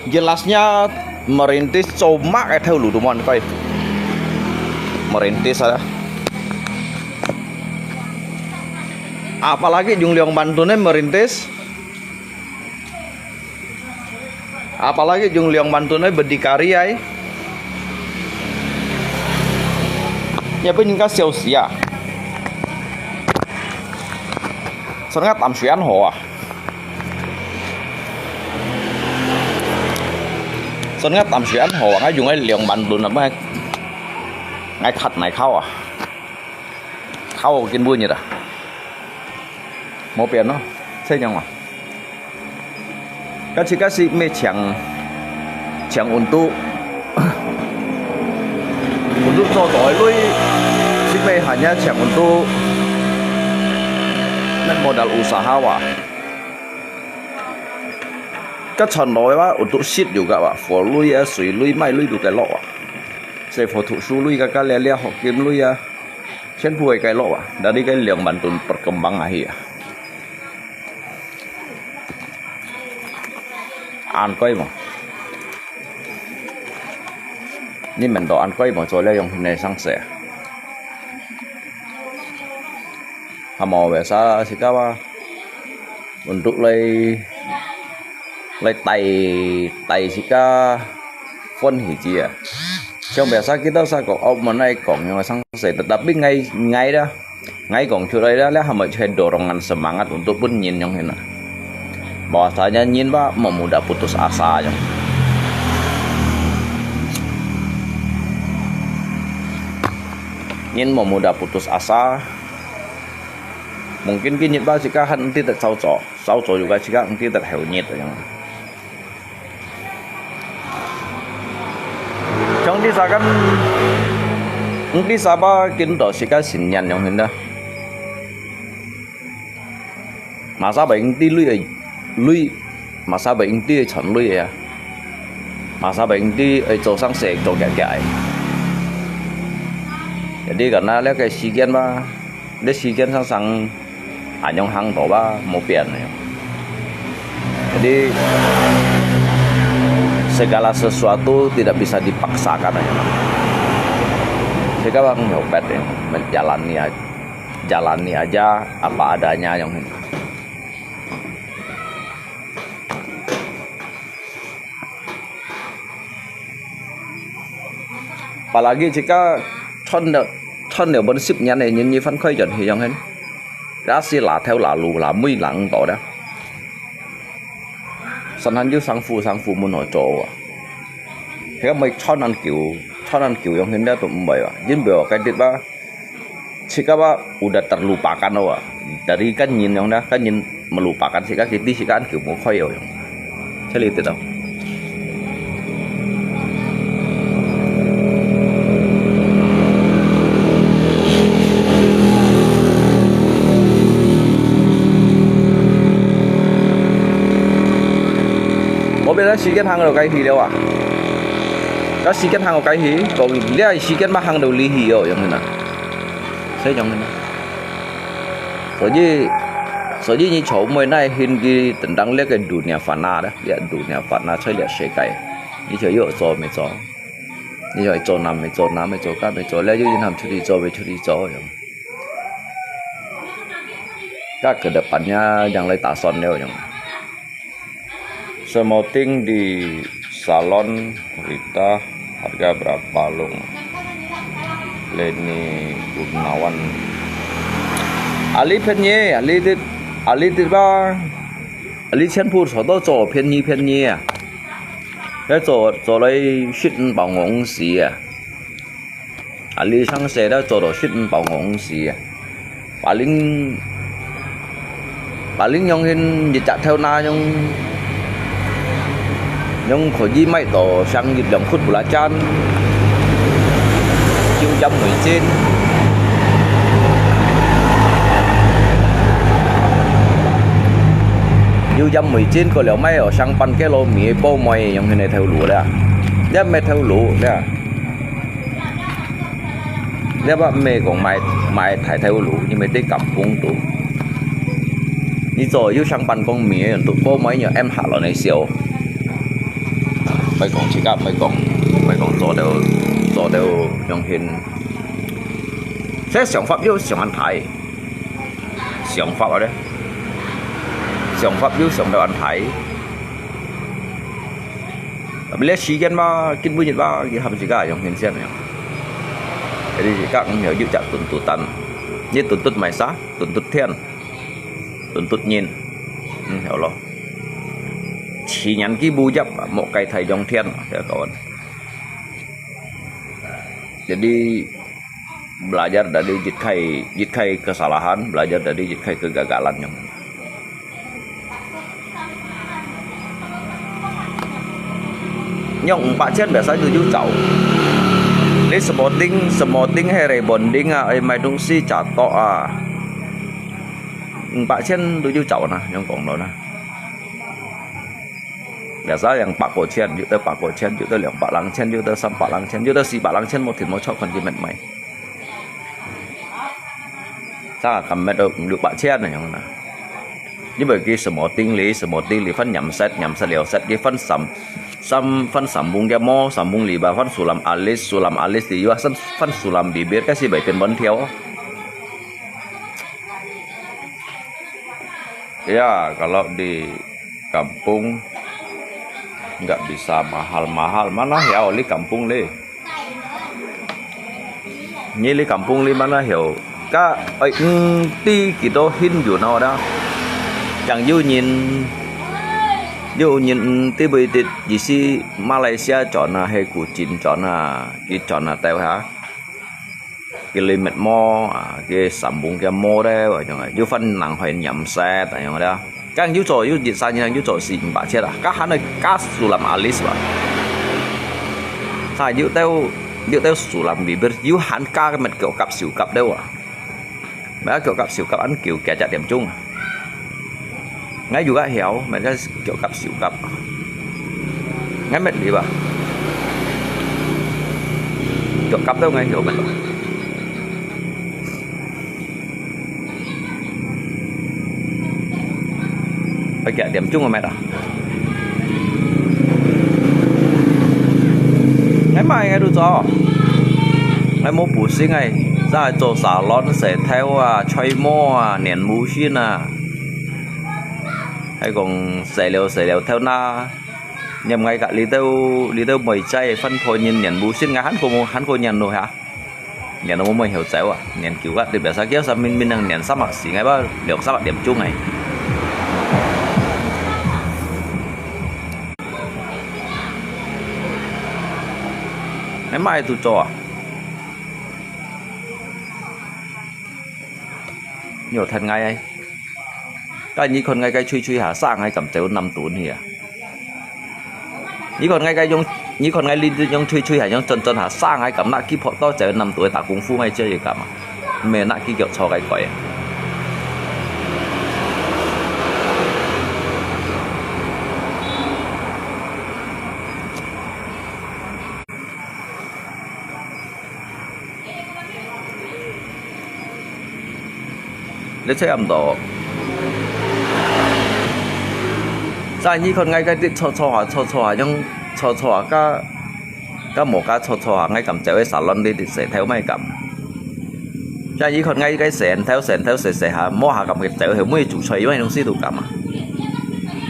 jelasnya merintis cuma kayak tahu lu teman kau merintis ada apalagi Jung Leong Bantunnya merintis apalagi Jung Leong Bantunnya berdikari ya pun những cái siêu xí à sangat tạm xuyên hồ à sangat tạm xuyên hồ ngay dùng cái liều bắn luôn là mấy ngay khát này khâu à khâu kiên bui như đó một biển nó xây nhau à cái gì mê chẳng untuk so đổi lui si mê hanya chẳng untuk met modal usaha wah. Kecondoi wah untuk shit juga wah, for lui ya, sui lui, mai lui du cái lọ wah. Saya foto su lui kakak lihat hok kim lui ya. Chen pui cái lọ wah, dari cái liang bantun perkembang ahi ya. Ăn quay mà. Nhưng mình đồ ăn quay mà rồi lấy dùng này sang sẻ. Hamo biasa sih kawa untuk lay tay sika phun hiji ya. Trong biasa kita sa kok op menai kong yang sang sẻ, tetapi ngay dah ngay kong curai dah lah hama cai dorongan semangat untuk pun nyin yang hina. Bahwasanya nyin ba memudah putus asa aja. Nyin memudah putus asa. Mungkin cái nhiệt ba chỉ cả hận tidak sau trò juga chỉ cả tidak hiểu nhiệt rồi. Trong đi sa kan, đi sa ba kiến đó chỉ cả sinh nhật yang hình đó. Masa bệnh đi lui, masa bệnh đi chọn lui à, masa bệnh đi ở chỗ sang sẻ chỗ kẹt. Jadi karena lihat kayak sikian ba, dia sikian sang anyong hang to ba mau pian. Jadi segala sesuatu tidak bisa dipaksakan aja. Sekarang nyopet ya, jalani aja apa adanya yang ini. Apalagi jika thân đều bên ship nhà này như phấn khởi chuẩn thì giống hết. Đã xí là theo là lù là mũi lặng tổ đó. Sẵn hẳn như sang phụ muốn nói chỗ à. Thế mấy cho ăn kiểu giống hết đó tụi mình à. Nhưng biểu cái tiết ba jika ba udah terlupakan loh. Dari kan nhìn yang dah kan nhìn melupakan jika kita jika kiểu mau khơi rồi. Saya lihat itu. Bây giờ xí kết hàng đầu cái gì đâu à? Đó xí kết hàng đầu cái gì? Còn lấy xí kết mà hàng đầu lý gì rồi giống như nào? Thế giống như nào? Sở dĩ như chỗ mới này hình cái tận đang lấy cái dunia fana đó, lihat dunia fana chơi lihat xe cái, như chỗ yếu chỗ mấy chỗ, như chỗ nam mấy chỗ cả mấy chỗ lấy như làm chút đi chỗ vậy. Các cái depannya yang lagi tak son đâu giống. Semoting di salon Rita harga berapa Lung? Leni Gunawan. Ali penye, Ali tiba, Ali chen phu số đó chỗ penye à. Cái chỗ lấy shit bảo ngỗng xí à. Ali sang xe đó chỗ đó shit bảo ngỗng xí à. Paling yang hin dịch chặt theo na nhưng khỏi gì mấy tổ sang dịch đồng khút của lá chan chiêu trăm người trên chiêu trăm người trên có liệu mấy ở sang pan cái lô mía bao mày những cái này theo lúa đấy à, nhất mấy theo lúa đấy à, nhất bạn mày còn mày thải theo lúa nhưng mấy cái cặp cũng tụ, như rồi yêu sang pan con mía tụ bao mấy nhờ em hạ là này xỉu. Mấy con chỉ gặp mấy con做到用hiện sẽ想法要想安排想法ở đây想法要想到安排bây giờ gian mà kinh bui nhật ba cái hầm chỉ cả dùng hiện sen này jadi các nhớ dự chặt tuntutan như tuntut mày sát tuntut thiên tuntut nhìn hiểu lo chỉ nhắn cái bu dập một cái thầy dòng thiên ya kawan. Jadi belajar dari jitkai kesalahan, belajar dari jitkai kegagalan yang. Nyong Pak Chen biasa tujuh cau. Ini sporting hay rebonding ai mai dong si catok ah. 4,000 tôi chậu nè trong cổng đó nè biasa yang 4,000 juta 4,000 juta 2,000 juta 3,000 juta 4,000 một thịt một chậu còn gì mệt mày chắc là cầm mệt được 4,000 này không nè như bởi cái什麼定理分nhầm set liệu set cái phân sambung dia mo sambung liba phân sulam alis di juga phân sulam bibir kasih bagian bentil ya kalau di kampung nggak bisa mahal-mahal mana ya li kampung li như li kampung li mana hiểu ka ti gitu hinอยู่nào đó chẳng dụ nhìn tí bây thì gì si Malaysia chọn là hay của chín chọn là cái chọn là tao hả cái limit mo cái sản phẩm cái mo đấy vậy chẳng dụ phân nặng phải nhầm xe tại nhầm đó các dụ chỗ dụ dịch sang như dụ chỗ gì bạn chết à các hắn này các số làm Alice vậy sai dụ tao số làm bị biết dụ hắn ca cái mặt kiểu cặp xỉu cặp đâu à mấy kiểu cặp xỉu cặp ăn kiểu kẻ chặt điểm chung ngay juga hiểu mà cái kiểu cặp xỉu cặp ngay mệt đi bà kiểu cặp đâu ngay hiểu mệt phải kẻ điểm chung mà mệt à ngày mai ngay đủ cho ngày mua bù sinh ngày ra做salon sẽ theo chơi mo nền mũ xin hay còn xài liệu theo na nhầm ngay cả lý tao mày chay phân phối nhìn nhận bù xin ngá hắn cô nhận rồi hả nhận nó mới hiểu chéo à nhận kiểu các điểm sao kéo sao mình đang nhận sắp mặc xỉ ngay bao liệu sắp mặc điểm chung này ngày mai tôi cho nhiều thật ngay ấy cái như con ngay cái chui hả sang ngay cầm chéo 5 tuần thì à như còn ngay cái như còn ngay liên trong chui hả trong chân hả sang ngay cầm nãy kia họ to chéo 5 tuổi tạ功夫ngay chơi gì cả mà mẹ nãy kia kiểu cho cái quậy để chơi âm độ在你看，我啲搓種個冇加搓下，我咁就喺沙龍呢啲成條咩咁。在你看，我成條射下，摸下咁嘅就係咩做出，因為東西都咁啊。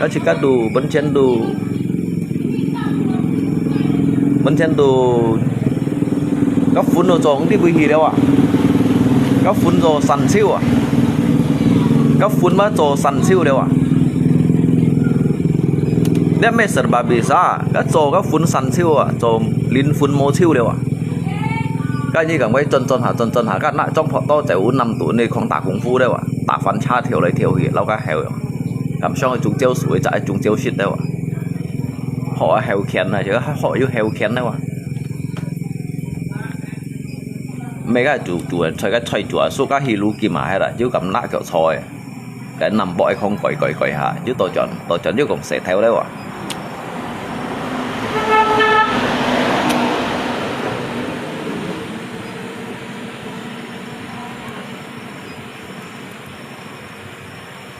嗰次嗰度本身都個款都做啲會氣了啊，個款做神超啊，個款乜做神超了啊。dia me serba bisa các chỗ các phun săn siêu à chỗ linh phun mô siêu đều à cái như cả mấy chân hả các nãy trong phật to chịu 5 tuổi này không tạ công phu đâu à tạ phán cha thiểu lấy thiểu hiện lâu cái heo cảm xong chúng tiêu suối chạy chúng tiêu shit đâu à họ heo kén này chứ họ yêu heo kén đâu à mấy cái chủ chơi cái chơi chủ số các hilu kim mà hay là chứ cầm nãy kiểu chơi cái nằm bội không còi hả chứ tôi chọn chứ cũng sẽ theo đấy à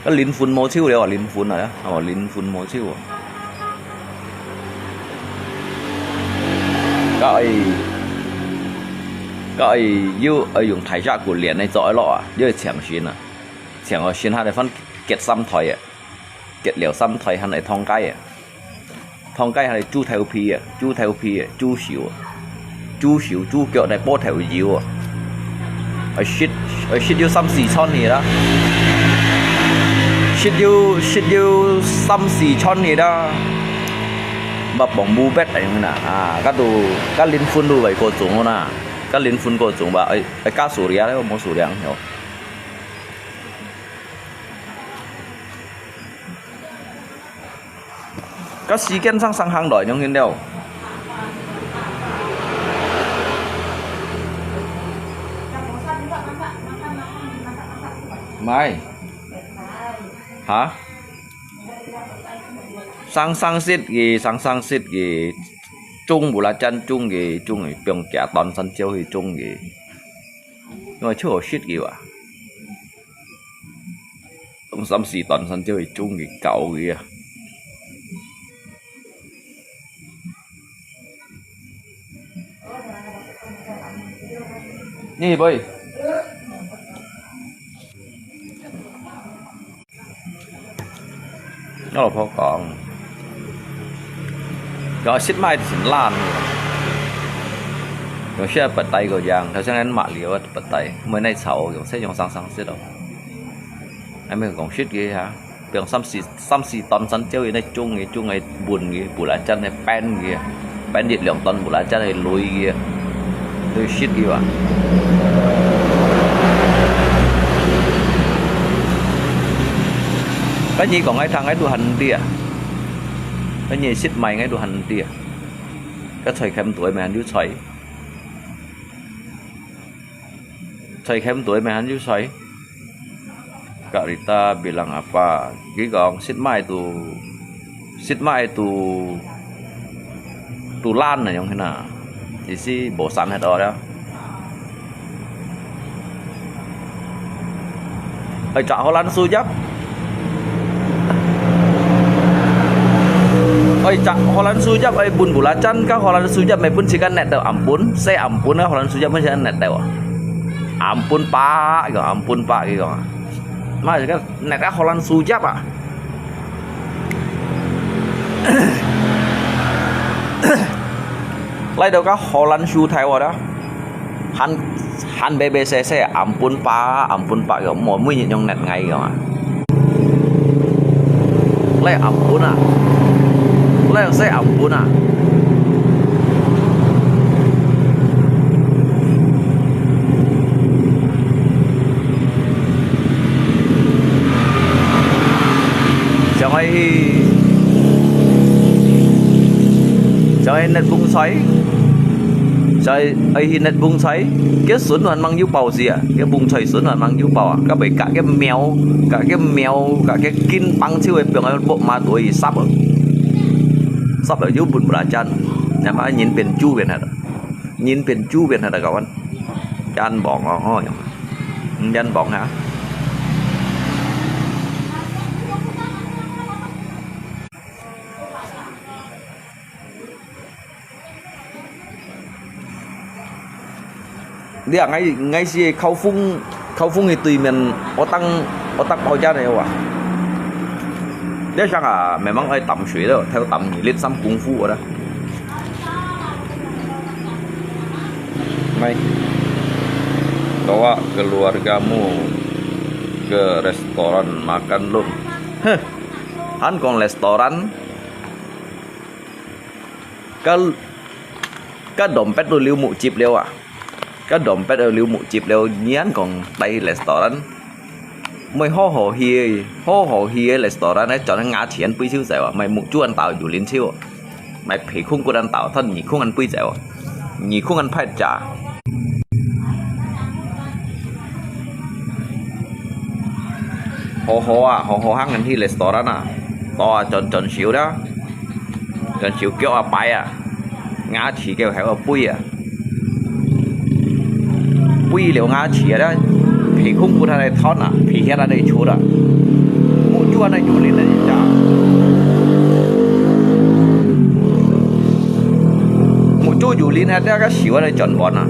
cái lính phun mô siêu đấy à lính phun này á lính phun mô siêu cái yêu ở dùng thái gia của liền này giỏi lọ như chẳng xin à chẳng ở xin hai để phân kết xăm thỏi à kết liều xăm thỏi hai để thong cây hai chu theo phi à chu xỉu kiểu này bó theo diều à ở shit yêu xăm xì chon này đó shit yêu xăm xì chon này đó mà bỏng bu bét này nè các linh phun đồ vậy cô chúng nè các linh phun cô chúng bà ấy cá sấu riá đấy một sấu riá hiểu các sĩ kiến sang hàng đòi những cái đâu mai hả sang xít gì chung bù la chân chung gì biếng cả toàn sân chiếu thì chung gì nhưng mà chưa có shit gì à ông xăm xì toàn sân chiếu thì chung gì cậu gì à Nhi bơi nó là phô còn rồi xích mai thì xịn lan rồi xe bật tay của giang theo sang anh mạ liều bật tay mới nay xấu rồi sẽ dùng sang xích đâu em mới còn shit ghê hả biếng xăm xì toàn sân chơi này chung này buồn ghê bù lá chân này pen ghê pen nhiệt lượng toàn bù lá chân này lùi ghê tôi shit ghê à cái gì còn ai thằng ấy đùa hành đi à cái gì xích mày ngay đùa hành đi à cái thời kém tuổi mày hắn dưới thời kém tuổi mày hắn dưới xoáy Kak Rita bilang apa gigong xích mai tu lan này giống thế nào thì si bổ sắn hết đó ở trọ Holland xui giáp oi cak Holland sujab oi bun bulacan kah Holland sujab mai pun sikan net ampun saya ampun kah Holland sujab masih net dewa ampun pak gitu mas kan net kah Holland sujab ah lai đâu kah Holland su thay đó han BBC saya ampun pak gitu mau munyi yang net ngai gitu lai ampun ah Lai saya ampun ah. Jangan net bung xoáy. Ai net bung xoáy. Cái xuân hoàn mang dấu bầu gì à? Cái bung xoáy xuân hoàn mang dấu bầu à? Các bạn cả cái mèo, cả cái kin băng siêu em biếng bộ ma tuổi sắp rồi. Sắp ở dưới bùn bùn chân nhưng mà nhìn bên chu bên này là kawan chân bọn ho chân bọn hả đi à ngay gì khâu phun thì tùy mình otak bao cha này à dia sang à memang ai tầm suy đó theo tầm lít xăm kung fu ở đó Mai bawa keluargamu ke restoran makan lum han còn restoran cái dompet tôi lưu mụ chip leo à cái dompet tôi lưu mụ chip leo nhán còn đây restoran mày hô hồ hia restoran ấy cho nó ngã tiền bươi siêu dẻo mày một chú ăn tàu dù liên siêu mày phải không có ăn tàu thân nhỉ không ăn bươi dẻo nhỉ không ăn phải trả hồ hăng ăn thi restoran à to tròn xíu đó tròn xíu kêu à bay à ngã chỉ kêu hẻo à bươi liệu ngã chỉ đó thì không có thể thoát à thì hiện ra đây chỗ đó một chú anh này chủ lên này chả một chú chủ lên hết cái xíu ở đây chọn bọn à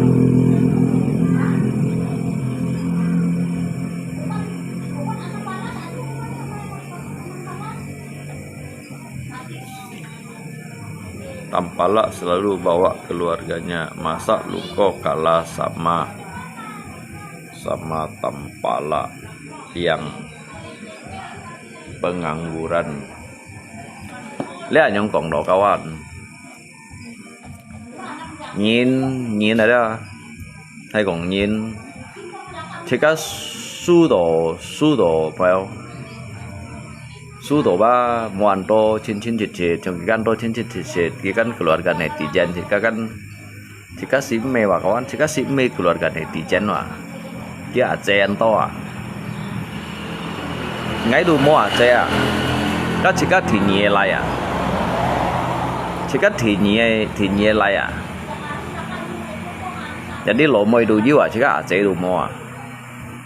Tampala selalu bawa keluarganya masa Luko kalah sama Tampala yang pengangguran. Lihat yang còn đó kawan. Nhìn ở đó hay còn nhìn chỉ có su đồ phải không? Su đồ ba muan to cincin trong cái to cincin cái kan keluarga netizen jika si mewah kawan jika si me keluarga netizen wah dia ajen to ngay đủ mua à chế à các chỉ các thì nhẹ lại à chỉ các thì nhẹ lại à jadi lo mới đủ nhiêu à chỉ các chế đủ mua à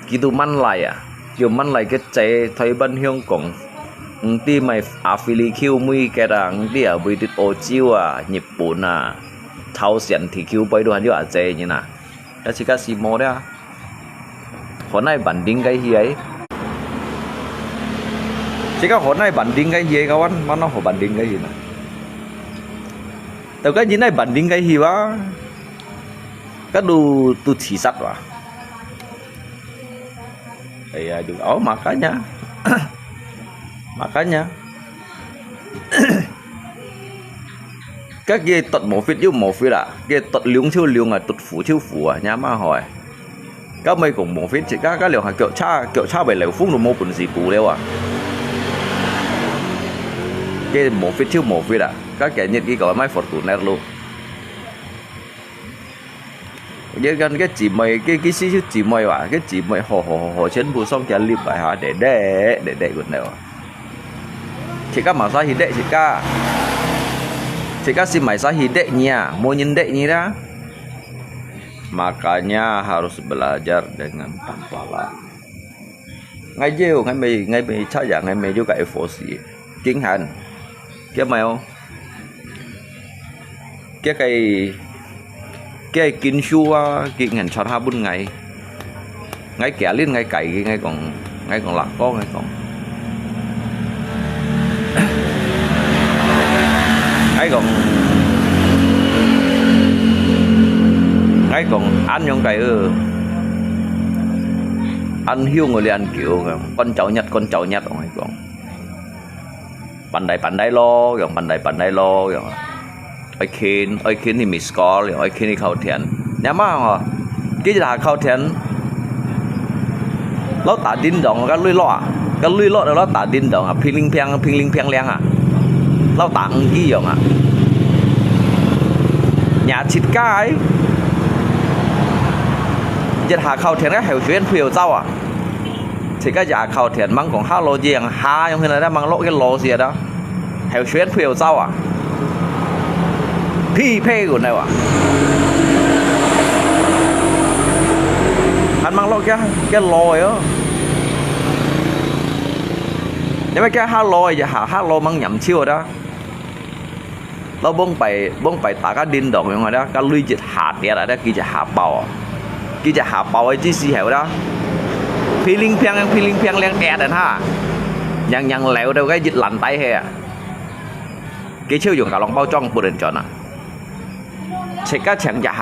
kí đủ măn lại à dù măn lại cái chế thấy bên Hồng Kôngที่ไม่อาฟิลิคิวมุยแกดังที่อ่ะวิดิโอจิวอ่ะญี่ปุ่นอ่ะเท่าเสียนที่คิวไปดูหันอยู่อ่ะเจนี่นะแล้วชิคาซีโมเด้อคนไหนบันดิ้งไกเฮียชิคาคนไหนบันดิ้งไกเฮียก็วันมันน้องหัวบันดิ้งไกเฮียนะแต่ก็ยินได้บันดิ้งไกเฮียวะก็ดูตุฉีสัตว์วะiya juga oh makanya makanya các ghê tật mổ phiết yêu mổ phiết à ghê tật liếng à tật phủ à nhá mà hỏi các mày cũng mổ phiết chỉ các liều hàng kiểu cha bảy liều phun đồ mổ bẩn gì cũ đeo à ghê mổ phiết à các kẻ nhiệt cái gọi máy phật tủ nét luôn cái gần cái chỉ mày cái xí chỉ mày à cái chỉ mày hồ trên bù xong kẻ lip bài hả để quần nào chỉ các masa hidek jika si masa hideknya mau nyendeknya dah makanya harus belajar dengan pelan-pelan ngay mày chắc rằng ngay mày juga evolusi kiến hành cái mèo cái kinh xua kiến hành cho 4 ngày ngay kẻ lên ngay cày ngay còn lạc có ngay còn ngay còn ăn những cái ăn hiu người liền kiểu con cháu nhặt rồi còn bàn đáy lo rồi bàn đáy lo rồi ai khiến thì mình score rồi ai khiến thì khâu thiện nhá má hả cái gì là khâu thiện nó tả tin đồng cái lưỡi lọ đó nó tả tin đồng à pin linh piang leng à nó tả cái gì à nhà chít cái giật hạ khâu thiện cái hậu chuyên phiêu rau à thì cái giả khâu thiện mang còn ha lô giềng ha trong khi này đã mang lỗ cái lô gì đó hậu chuyên phiêu rau à phi phê của này à anh mang lỗ cái lô ấy nếu mà cái ha lô giờ ha lô mang nhầm chiêu đóเราบ้งไปตากดินดอกอย่างไรนะก็ลุยจิตหาเดียร์ได้กี่จะหาเป่าไอ้ที่สีเหวนะพีลิงเพียงเลี้ยงแอดนะยังเหลวเดียวก็จิตหลันไตเฮ่กี่เชี่ยวอยู่กับลองเป้าจ้องปุ่นจอนะเช็คก็เฉียงจะ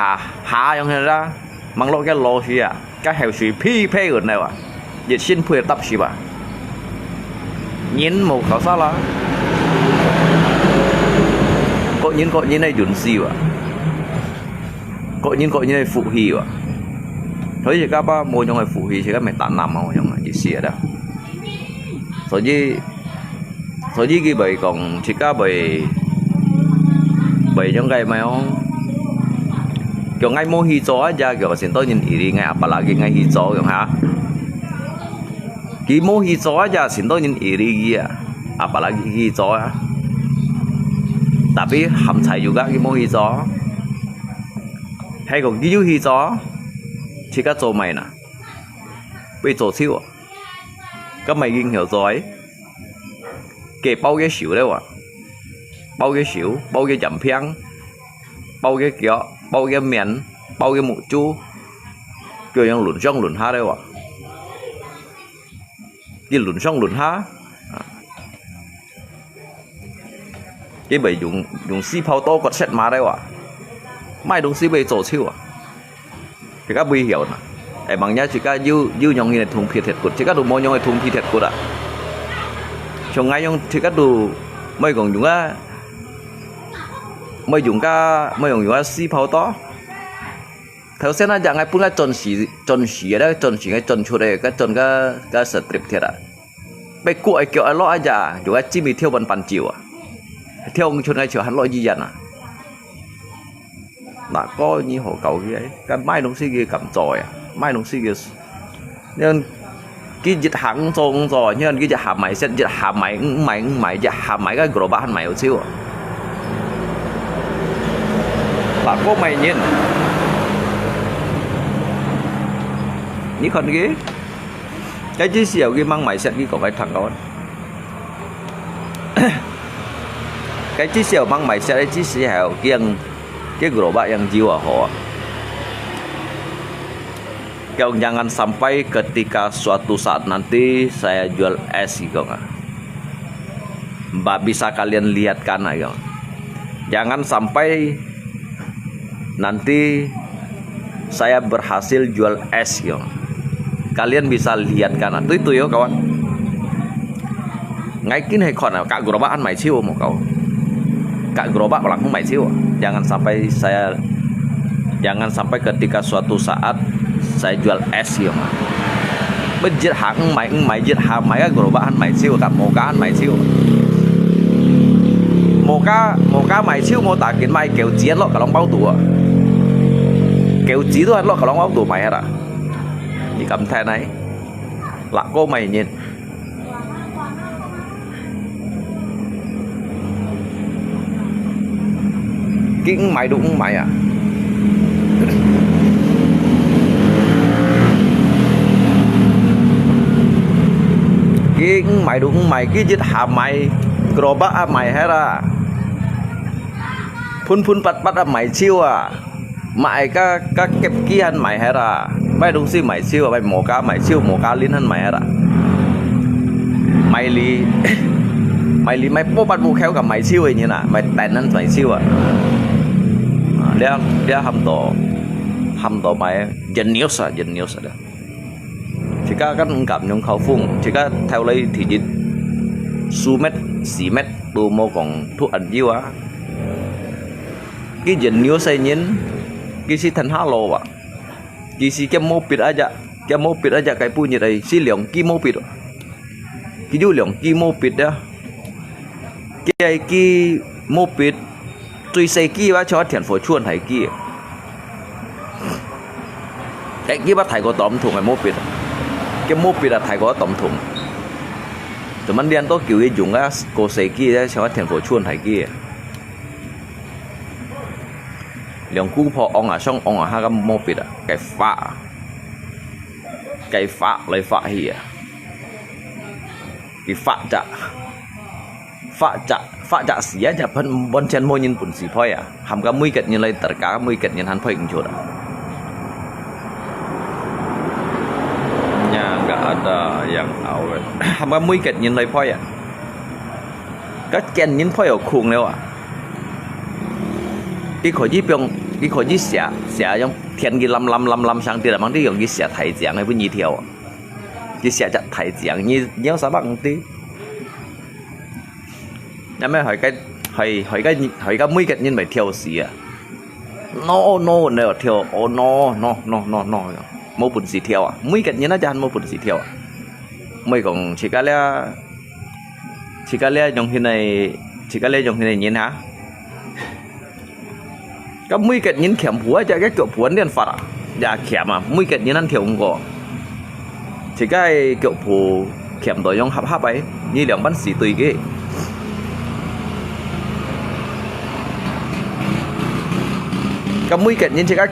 หาอย่างไรนะมังโลก็โลชีอ่ะก็เหวสีพี่เพ่อื่นเลยวะจิตชิ้นเพื่อตับชีบะยินหมูเขาซะละcó những này chuẩn siêu à có những này phụ hi à thôi thì các ba mua trong này phụ hi thì các mày tạm nằm không trong này chỉ xìa đó rồi chứ cái bầy còn chỉ các bầy trong cái mày không kiểu ngay mua hi chó ra kiểu xin tôi nhìn ý đi ngay apa lagi ngay hi chó kiểu hả cái mua hi chó ra xin tôi nhìn ý đi à apa lagi hi chó á tapi hầm chạy juga cái mô hi chó hay còn cái hi chó chỉ có chỗ mày nè bị chỗ siêu các mày ghi hiểu rồi kể bao cái xỉu đấy à bao cái xỉu bao cái chậm phiang bao cái kiểu bao cái miệng bao cái mũ chu kiểu yang lùn trong lùn ha đấy à cái lùn trong lùn ha cái bầy dùng xi phao to có set mà đây à mai đúng xi bầy tổ chiêu à thì các bầy hiểu nè để bằng nhá chỉ các dư nhong như này thùng phi thiệt cột chỉ các đồ mò nhong này thùng phi thiệt cột à trong ngay nhong chỉ các đồ mấy còn dùng á mấy dùng á xi phao to theo xem là dạng ngay pun cái tròn xì đó cái tròn chuột đây cái tròn cái strip thiệt à bầy cuội kiểu ở lo ai già dùng cái chim bị thiêu bàn chiều à theo ông cho này chờ hắn lỗi gì vậy à đã có như hồ cầu kia ấy cái mai đồng xí kia cầm tròi mai đồng xí kia nên cái dịch hẳn xong rồi nhưng cái dịch hạ mày sẽ dịch hạ mày dịch hạ mày cái gỗ bán mày một xíu là có mày nhìn những con ghế cái chiếc xèo cái mang mày sẽ cái có cái thằng đó cái chiếc xèo mang mày sẽ cái chiếc xèo cái gỗ bán yang jiwa họ kau jangan sampai ketika suatu saat nanti saya jual es gitu nggak, bisa kalian lihat kan ya, jangan sampai nanti saya berhasil jual es gitu, kalian bisa lihat kan, itu ya kawan, ngaikin hay còn kak gerobak ăn mày siêu một cậu, kak gerobak langsung mày siêu, jangan sampai ketika suatu saat saya jual es ya mah bejit hang mày jit ha mày cái gerobak ăn mày siêu cả mô cá ăn mày siêu mô cá mày siêu mô tả kiến mày kéo chiến lọ cả lòng bao tủ à kéo chí thôi lọ cả lòng bao tủ mày hết à chỉ cầm thế này là cô mày nhìn cái mày đúng mày à cái mày đúng mày cái dịch hạ mày gerobak mày hết à phun pat mày siêu à mày các kẹp kia ăn mày hết à mày đúng si mày siêu à mày mổ cá mày siêu mổ cá linh ăn mày hết à mày li mày bố bắt bố khéo cả mày siêu ấy như nào mày tèn ăn mày siêu à dia hâm tổ mày dân nhiều sao đó jika kan cảm nhận khẩu phung jika theo lấy thì dịch su mét xí mét tu mô còn thuốc ăn diêu á cái dân nhiều say nhìn cái si thành halo à cái si cái mô pit aja cái punya đây si liang ki mô pit cái du liang ki mô pit đó cái mô pit tùy say ki và cho thiện phổ chuồn thầy ki cái ki bắt thầy có tóm thùng cái mô pit cái mô pit là thầy có tóm thùng tụi mình điên tôi kiểu dùng cái cô say ki để cho thiện phổ chuồn thầy ki liang cú phò ông à xong ông à hai cái mô pit à cái phá lấy phá hì cái phá chạ xí á chả phân bon chen môi nhìn bún xí phơi à hàm cái mũi kẹt nhìn lấy tất cả mũi kẹt nhìn hắn phơi cũng chuột à nhà nggak ada yang awet hàm cái mũi kẹt nhìn lấy phơi à cái chen nhìn phơi ở khuôn đâu à cái khỏi gì xả trong thiên cái lâm sang tiền là mang đi dùng cái xả thải giảng hay với nhị thiểu cái xả chặt thải giảng như nhớ sao bằng tí em mới hỏi cái mũi kẹt nhìn mày thiểu xí à no nè thiểu no mô bún xí thiểu à mũi kẹt nhìn nó cho ăn mô bún xí thiểu à mày còn chỉ cái lẽ trong khi này nhìn hả cái mũi kẹt nhìn khẻm phúa cho cái kiểu phúa điên phật à dạ khẻm à mũi kẹt nhìn ăn thiểu không có chỉ cái kiểu phù khẻm tổ trong hấp ấy như lượng bắn xì tùy cái mũi kẹt nhìn chỉ cái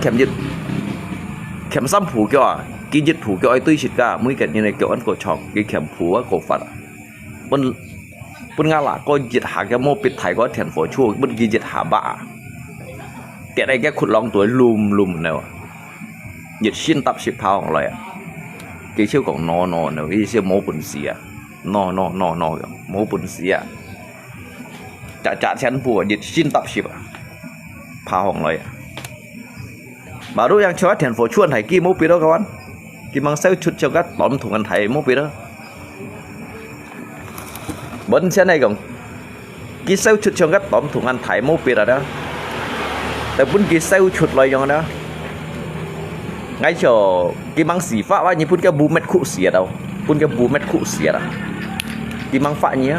khẻm xăm phù kiểu à cái dịch phù kiểu ấy tùy chỉ cả mũi kẹt nhìn này kiểu ăn cổ chọc cái khẻm phúa cổ phật à bún ngã là có dịch hạ cái mô pít thải có thiền phổ chua bún cái dịch hạ bạ cái này cái khuất lòng tuổi lùm nào nhiệt xin tập xịp thaoของเลยcái chiêu còn no nào cái chiêu mô bún xì à no mô bún xì à chả chén phù nhiệt xin tập xịp thaoของเลยbaru yang cewek thiền phổ chuồn thầy kia mô pít đó kawan kia mang sale chút cho các tóm thùng ăn thầy mô pít đó bên xe này còn kia sale chút cho các tóm thùng ăn thầy mô pít đóแต่พุ่นกี่เซลชุดเลยยังนะไงเชียวกี่มังสีฟ้าว่านี่พุ่นก็บูเม็ดคู่เสียเราพุ่นก็บูเม็ดคู่เสียละกี่มังฟ้าเนี้ย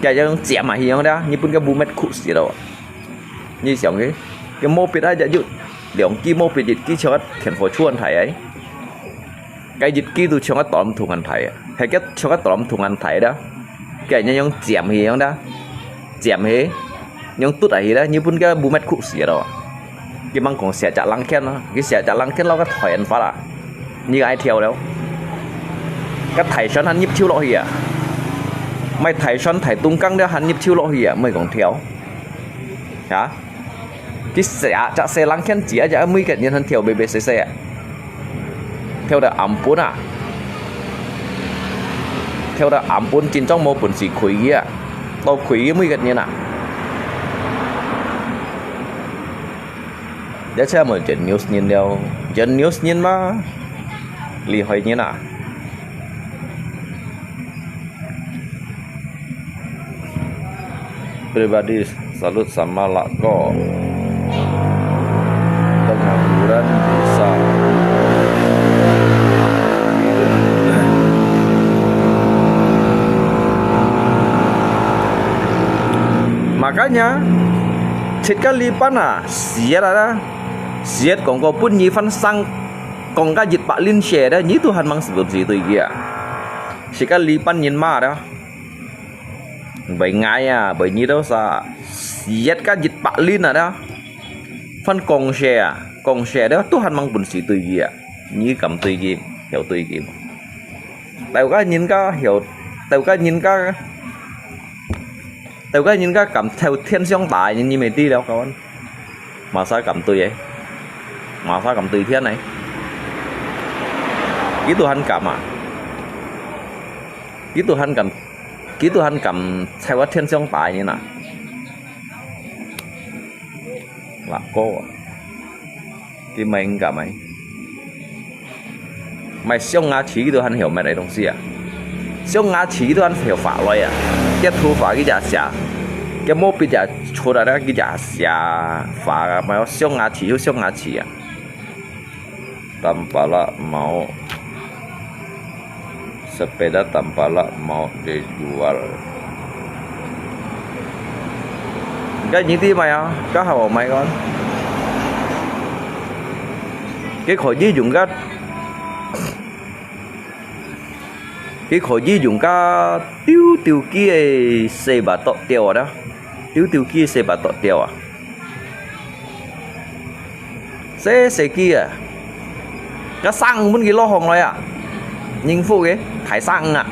จะยังเจียมาเฮียงนะนี่พุ่นก็บูเม็ดคู่เสียเรานี่เสียงcái mô pít đãหยุดเดี๋ยวกี่โมปิดกี่ช็อตเขียนหัวชวนถ่ายไอ้ cái dịch kia tôi cho cái tóm thùng ăn thải hay cái cho cái tóm thùng ăn thải đó cái như những chém gì đó chém hết những tốt ấy đó như pun cái bù mét cụ xỉa đó cái băng còn xẻ chả lăng khen nó cái xẻ chả lăng khen nó cái thỏi ăn phá là như ai theo đâu cái thải xoắn hắn nhịp chiêu lọ hìa mày thải xoắn thải tung căng đó hắn nhịp chiêu lọ hìa mày còn theo hả cái xẻ chả xe lăng khen chỉ chả mấy cái nhân hắn theo bề xe theo đó ẩm bốn à theo đó ẩm bốn chín trong một bốn xì khủy à tao khủy mấy cái nhân à để xem một chuyện news nhìn đâu chuyện news nhìn mà lì hỏi như nào pribadi salut sama Lako pengangguran bisa makanya sekali pana siat ada siat kongko pun nyifan sang kongka jit pak lin share dah ni Tuhan mang sebut situ kia sekali pan nyin ma dah bởi ngay à bởi như đâu sa siat ka jit pak lin ada phân kong share đó Tuhan mang bun situ kia như cầm tùy kia hiểu tùy kia tao ka nhìn ka hiểu tao ka nhìn ka cầm theo thiên song đại như mày ti đâu con mà sao cầm tùy vậy mà sao cầm tùy thiên này ký Tuhan cầm à ký Tuhan cầm theo thiên song đại như nào là cô cái mình cả mày song ngã chỉ Tuhan hiểu mày này đồng gì à song ngã chỉ Tuhan hiểu pháp luật à cái thu pháp cái giả xả cái mô bị giả出来的cái giả xả pháp mà song ngã chỉ à tanpa lah mau sepeda tanpa lah mau dijual cái những tí mày à có hào mày con cái khỏi dí dùng cái tiêu kia xe bà tọt tiêu đó tiêu kia xe bà tọt tiêu à xe kia cái xăng muốn cái lo hồng này à nhìn phụ cái thải xăng à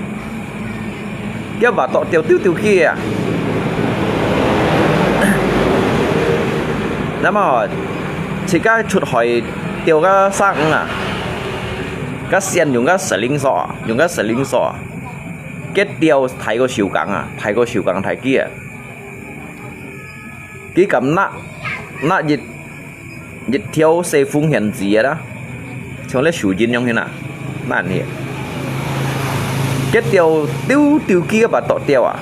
cái bà tọt tiêu kia à nếu mà chỉ cái chuột hỏi tiêu cái xăng à cái xiên dùng cái sợi linh sọ cái tiêu thải cái siêu cẳng thải kia cái cầm nát dịch theo xe phun hiện gì đó cho lấy sủi dính trong thế nào nạn hiện cái tiêu kia và tọt tiêu à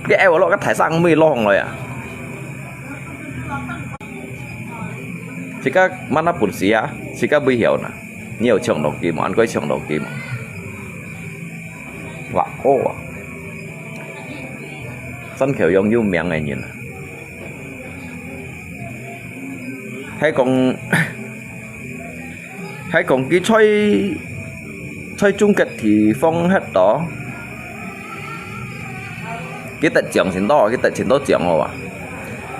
cái eo nó cái thải sang mới lo rồi à chỉ các mắt nó bùn xí á chỉ các bây hiểu nè nhiều chồng đầu kim ăn coi chồng đầu kim vạ ô à sân kiểu giống như miệng này nhìn hay còn cái chơi chung kết thì phong hết đó cái tận trưởng xin đó trưởng rồi à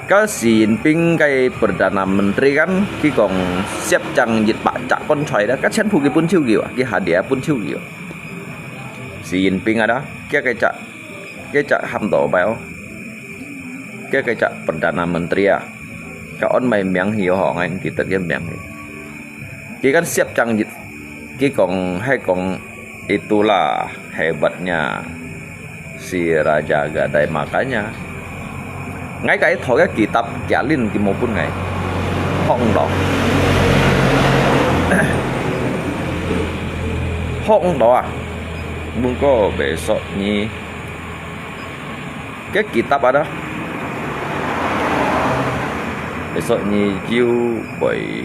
cái Xi Jinping cái Perdana Menteri kan cái còn xếp chẳng dịch bạn chặt con xoài đó các chân phụ cái pun chiêu kiểu cái hạt địa pun chiêu kiểu Xi Jinping ở đó cái chặt hầm tổ béo cái chặt Perdana Menteri à cái on mày miếng hiểu họ anh kita cái miếng cái kan siap chẳng dịch cái còn hay còn itulah hebatnya si Raja Gadai makanya ngay cái thổi cái kitab Jalin cái một pun ngày hong đó à muốn có besok ni cái kitab ada besok ni chiêu bởi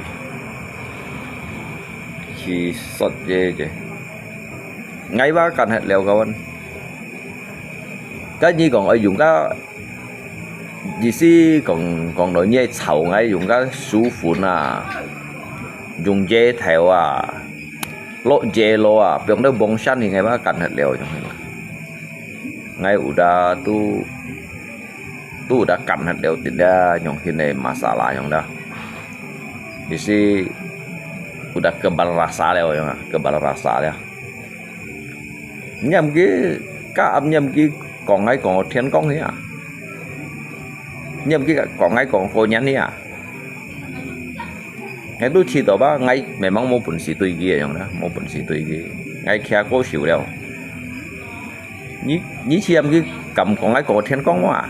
khi sọt dê chứ ngay ba cần hạt leo kawan cái gì còn ở dùng cái gì xí còn nói như chậu ngay dùng cái số phun à dùng dê theo à lộ dê lộ à biếng đâu bông săn thì ngày ba cắn hết liều trong này ngày udah tu udah cắn hết liều tidak trong khi này masalah trong đó isi udah kebal rasa liều trong kebal rasa liều nhầm cái âm nhầm cái còn ngay còn thiên công thế à nhầm cái còn ngay còn cô nhắn thế à ngay tôi chỉ tao ba ngay mẹ mang một bản sĩ tùy kia trong đó một bản sĩ tùy kia ngay kia cô xỉu đâu nhí chi em cái cầm còn ngay còn thiên công quá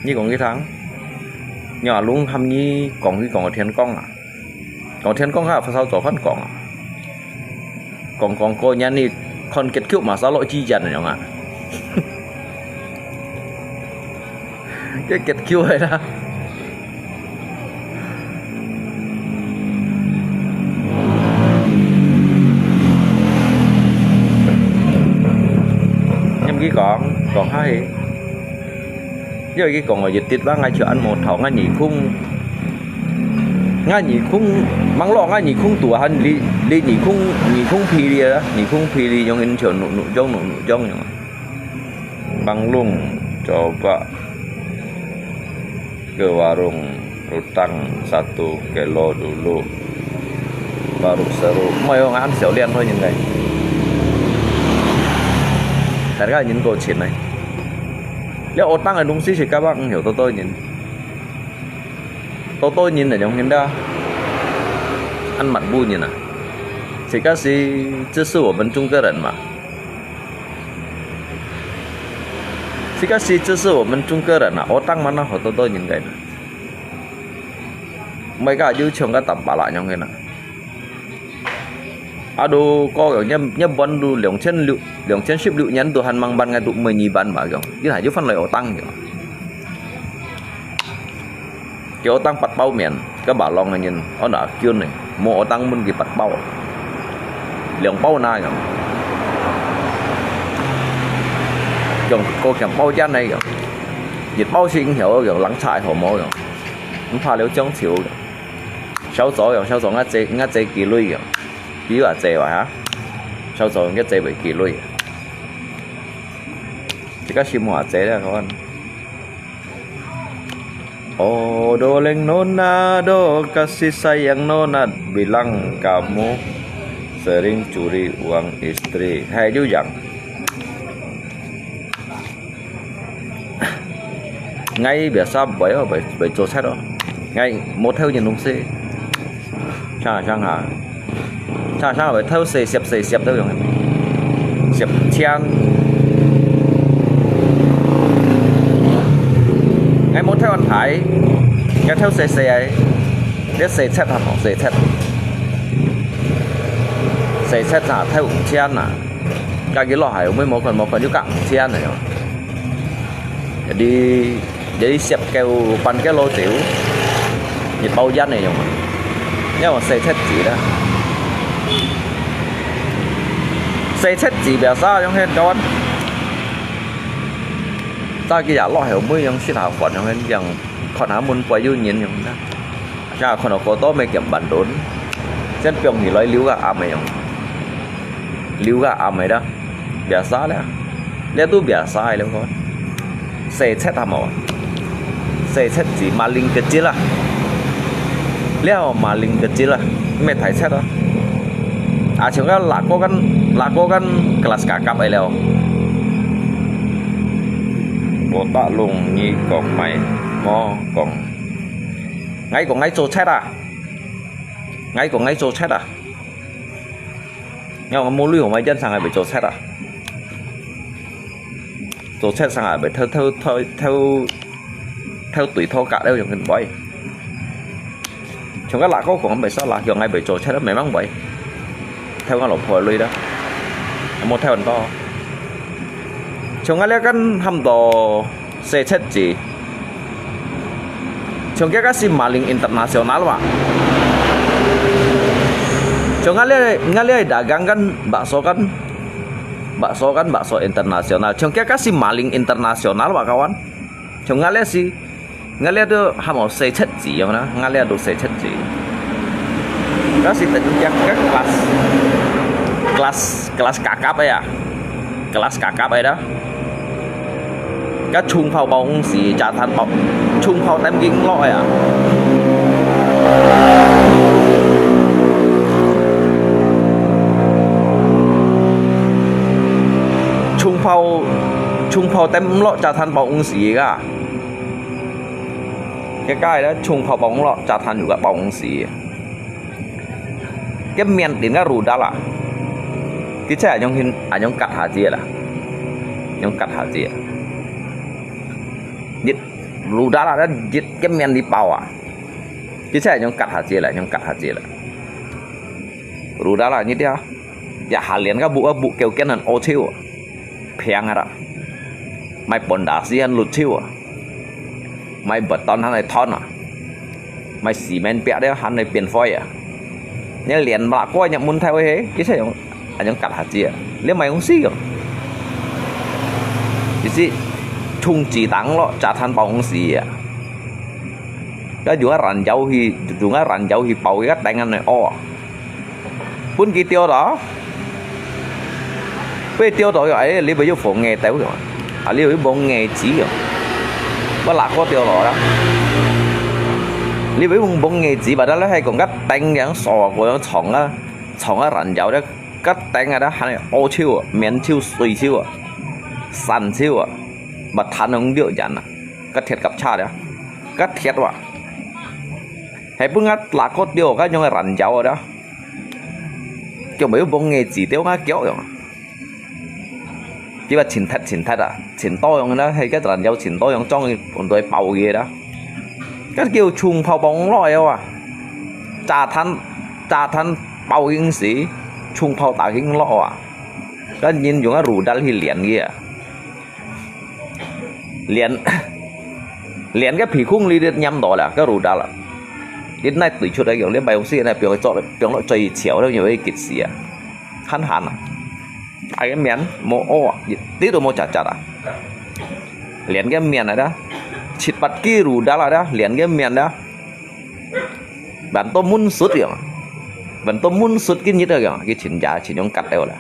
như còn cái tháng nhỏ luôn hâm nhí còn cái còn thiên công à còn thiên công ha phải sao tổ phát còn à còn cô nhắn đi con kết cựu mà sao lỗi chi dần rồi ạ cái kết cựu này đó nhưng cái còn hay giờ cái còn ở dịch tiết bác ngay chỗ ăn một thảo ngay nhỉ khung mang lọ ngay nhỉ khung tủa hơn đi nhỉ khung phi đi đó nhỉ khung phi đi trong in chỗ nụ trong nhỉ bang lung coba ke warung rutang 1 kilo dulu baru seru mau ăn xẻo đen thôi những ngày tất cả những câu chuyện này liệu ô tăng ở đúng xí thì các bạn hiểu tôi nhìn tôi nhìn ở trong hiện đó ăn mặt vui như nào thì các sĩ这是我们中国人嘛thì các sĩ这是我们中国人啊ô tăng mà nó họ tôi nhìn cái này mấy cái yêu chồng các tập bà lại trong cái này à đồ co kiểu nhâm vấn đồ lượng chân ship liệu nhắn đồ hành mang ban ngày tụ 10.000 ban mà kiểu cái này chứ phân loại ô tăng kiểu kiểu tăng bật bao miền các bà long này nhìn nó đã kêu này mua tăng bên cái bật bao lượng bao này kiểu cô kèm bao chân này kiểu dịch bao sinh hiểu kiểu lắng chạy hồ mô kiểu nó pha liều chống chịu sáu số ngắt dây kỳ lui kiểu bí là dây vậy hả sáu số ngắt dây bị kỳ lui thì các chim hỏa dây đó các bạn oh doleng nona do kasih sayang nona bilang kamu sering curi uang istri hay dữ dằn ngay bây giờ bởi chỗ xét đó ngay một theo nhìn đúng xe chang hả bởi theo xe xếp theo rồi xếp chiang ngay một theo anh Thái ngay theo xe ấy biết xe xét hả xe xét là theo chiang à cái lọ hải mới một phần chứ cạn chiang này đi xếp kêu pan cái lô tiểu nhiệt bao gian này mà nhưng mà xe xét gì đó xe xét gì bây giờ trong hết các anh ta cái giả lọ hiểu mới yang xí thảo còn trong hết yang còn há muốn quay du nhiên trong đó cha còn có tốt mấy kiểm bản đốn trên piong thì lấy liu gà mày liu gà mày đó bây giờ đấy lấy tu bây giờ ai lắm con xe xét hàm mỏ xe xét gì mà linh kecil lah leo mà linh kecil lah mẹ thấy xét đó à chúng ta là có kan kelas kakap ấy leo bộ tạ lùng như còn mày mò còn ngay chỗ xét à ngay chỗ xét à nhưng mà mua lưu của mấy dân sang này bị chỗ xét à chỗ xét sang này bị theo tùy thô cả đều dùng hình bói chúng cái lạ có còn bị sao là giờ ngay bị chỗ xét đó mày mắng vậy theo cái lỗ phổi lui đó một theo hình to chúng cái cái hầm đồ xe chết gì chúng cái sim maling internasional mà chúng cái dagang kan bakso internasional chúng cái sim maling internasional mà kawan chúng cái tuh hamo xe chết gì vậy na nggak lihat tuh xe chết gì Đó thì tính chắc các kelas kakap ấy à, kelas kakap ấy đó. Các trung phao bóng xì trả than bóng trung phao tem kinh lọi à. Trung phao tem lọ trả than bóng xì cả. Cái đó trung phao bóng lọ trả than juga bóng xì. Cái miền đến cái rù đó là cái trẻ nhông cắt hả chia là nhông cắt hả chia dịch rù đó là dịch cái miền đi bao à cái trẻ nhông cắt hả chia là rù đó là như thế dạ hà liền các vụ kêu cái này ô thiêu phèn à mày bẩn đá gì ăn lụt thiêu à mày bật tón hắn này thon à mày xì men bẹ đấy hắn này biển phơi à nhưng liền bạc qua nhận muốn theo thế cái gì anh cắt hạt gì nếu mày không xí rồi cái gì chung chỉ tăng lo trả than bóng gì à cái chúng ta rắn dâu thì bầu cái đánh anh này o bốn kỳ tiêu đó bây tiêu đó rồi lấy bây giờ phổ nghề téo rồi lấy bây giờ nghề chỉ rồi có lạc có tiêu đó你俾用幫嘅紙或者咧係講一頂嘅傻嗰種床啊人有咧一頂嘅咧係歐超啊、面超、水超啊、神超啊，物攤用啲人啊，個鐵夾叉咧，個鐵話係本一嗱個雕個種嘅人有啊咧，叫俾幫嘅紙雕啊腳用，只話前鐵啊，前多用嘅咧係個人有前多用裝嘅盤對爆嘢啦。cái kêu chung phao bóng lòi à trà than bao kinh sĩ chung phao tả kinh lọ à cái nhìn chúng ta rủ đal thì liền kia liền cái phỉ khung li được nhâm đó là cái rủ đal là cái này từ trước đây kiểu lấy bài ông sĩ này biểu cho nó chơi chéo đâu nhiều cái kịch sĩ à hắn à ai cái miếng mồ ô tí đồ mồ chặt à liền cái miếng này đó chít bát kia rủ đá là đó liền cái miền đó bạn tôi muốn sút kìa bạn tôi muốn sút cái như thế kìa cái chỉnh giá chỉ nhông cắt đều là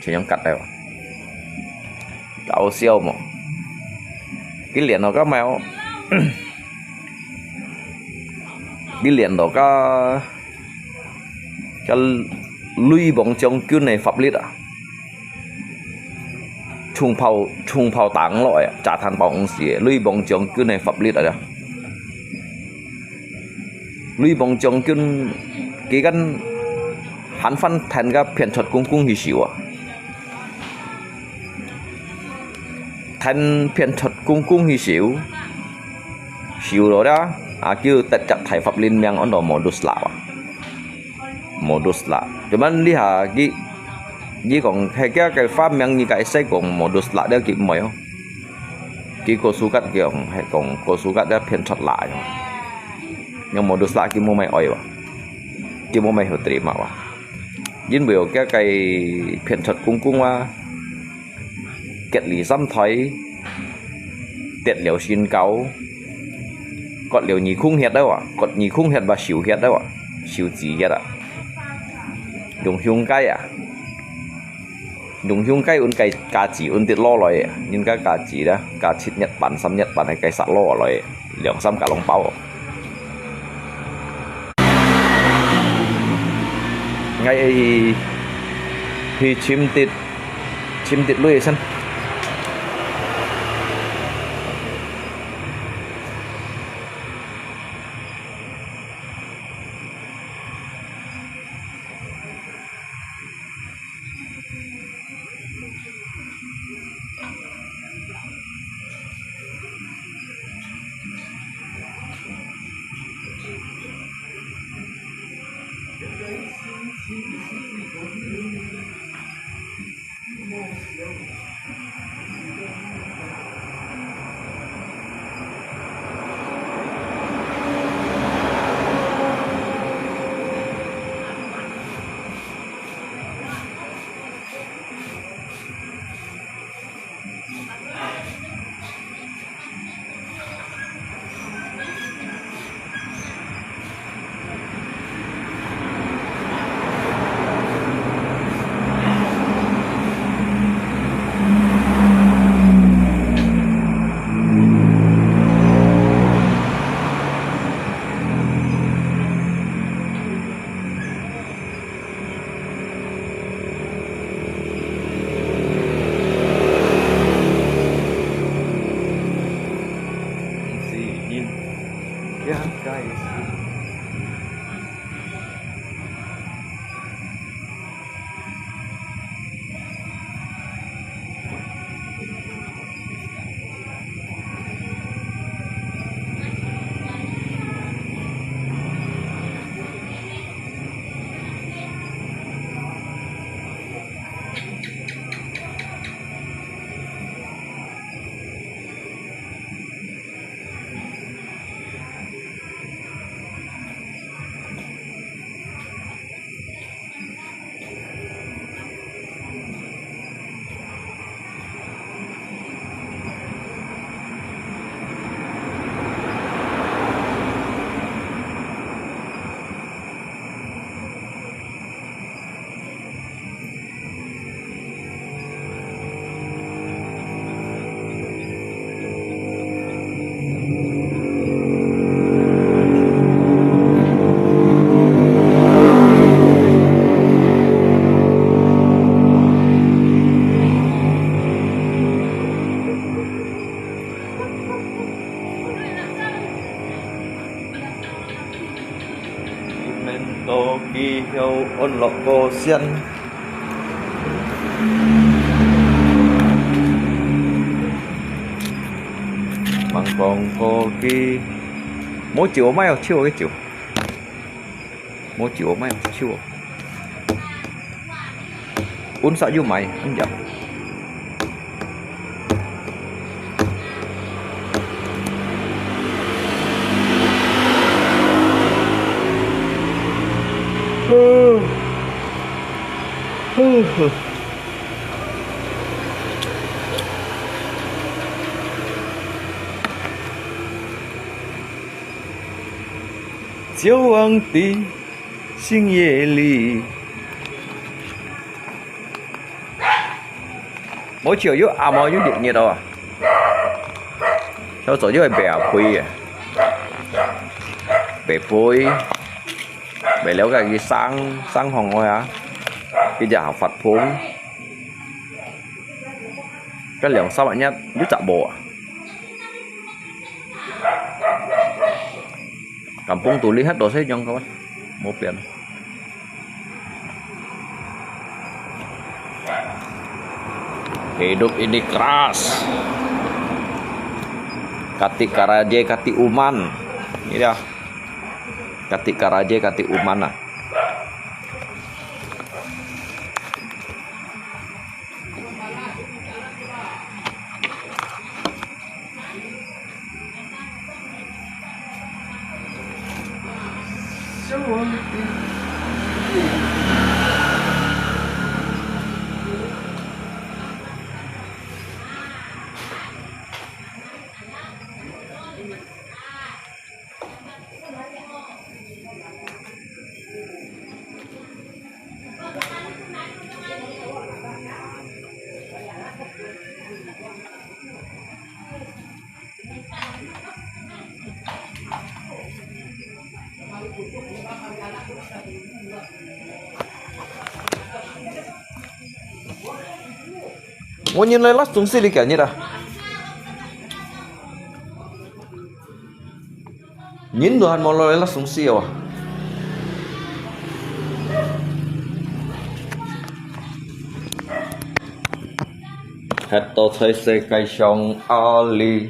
chỉ nhông cắt đều cậu siêu mà cái liền nó có mèo cái liền đó có cái lui bóng trong cái này pháp lý à chung phao tảng lọi trả than bóng xỉa lui bóng trong cái này pháp lý đó lui bóng trong cái căn hắn phân thành cái phiền thuật cung thì xỉu à thành phiền thuật cung thì xỉu rồi đó kêu tật chặt thải pháp liên miang ấn độ modus lạ cho nên đi hà cái chỉ còn hay cái pháp miếng như cái xe còn một đôi lại đó kịp mấy không cái cô su cắt kiểu hay còn cô su cắt đã phiền chặt lại nhưng một đôi lại cái mua mày oi vào cái mua mày hợp lý mà vào nhưng biểu cái phiền chặt cung kết lý xăm thấy tiệt liều xin cáo còn liều nhì khung hiệt đâu còn nhì khung hiệt và xỉu hiệt đâu xỉu gì hiệt dùng hung cái dùng hung cái un cái cá chỉ un tiệt lo rồi nhưng cái cá chỉ đó cá chít Nhật Bản xăm Nhật Bản này cái sạt lo rồi lượng xăm cả lông bao ngay thì chim tiệt lưới sân châu ôn lộc cô xiên bằng con cô kia mỗi chiều mấy chiều cái chiều mỗi chiều mấy chiều uốn sợ vô mày anh dập久往的星夜里，mỗi chiều dưới mỗi dưới điện nhiệt đâu à? Sao tổ dưới bè phui à? Bè phui, bè léo cái sang hồng thôi à? Cái giả Phật phúng, cái lượng sao bạn nhá, dưới chợ bộ. Kampung tu lihat dosa jong kawan, mau pian. Hidup ini keras. Kati karaje kati uman. Ini dah. Kati karaje kati uman lah. Mau nhìn lại lát xuống xí đi cả như nào. Nhìn đồ hành mau lại lát xuống xí à. Hết tổ thấy xe cây sông ali.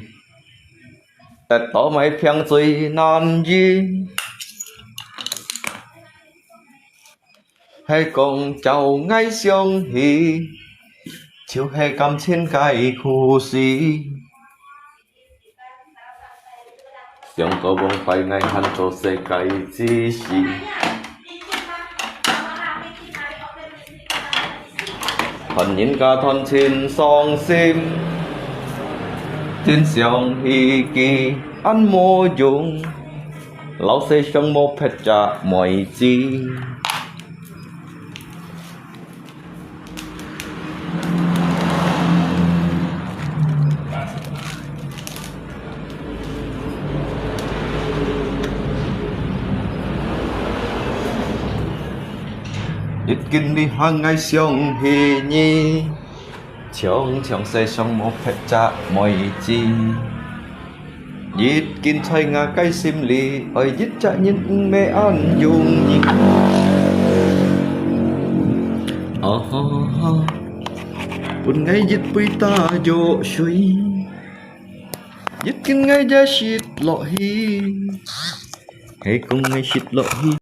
Hết tổ mấy phiang duy non gì. Hay cùng cháu ngay sông hì. Chiều hè cầm trên cái khu xí Siang có bông phải ngay hẳn tổ sẽ cái gì xí Thần nhìn cả thân trên song sim Trên xiong hi kỳ ăn mô dùng Lão sẽ trong mô phết trả mọi gì ít kinh đi hàng ngày xong hì nhi Chong chong say xong một phép trả mọi chi ít kinh thay ngà cái sim lì Ôi ít trả nhìn mẹ ăn dùng nhỉ Buồn ngày ít bùi ta dỗ suy ít kinh ngày đã xịt lọ hi Hay cùng ngày xịt lọ hi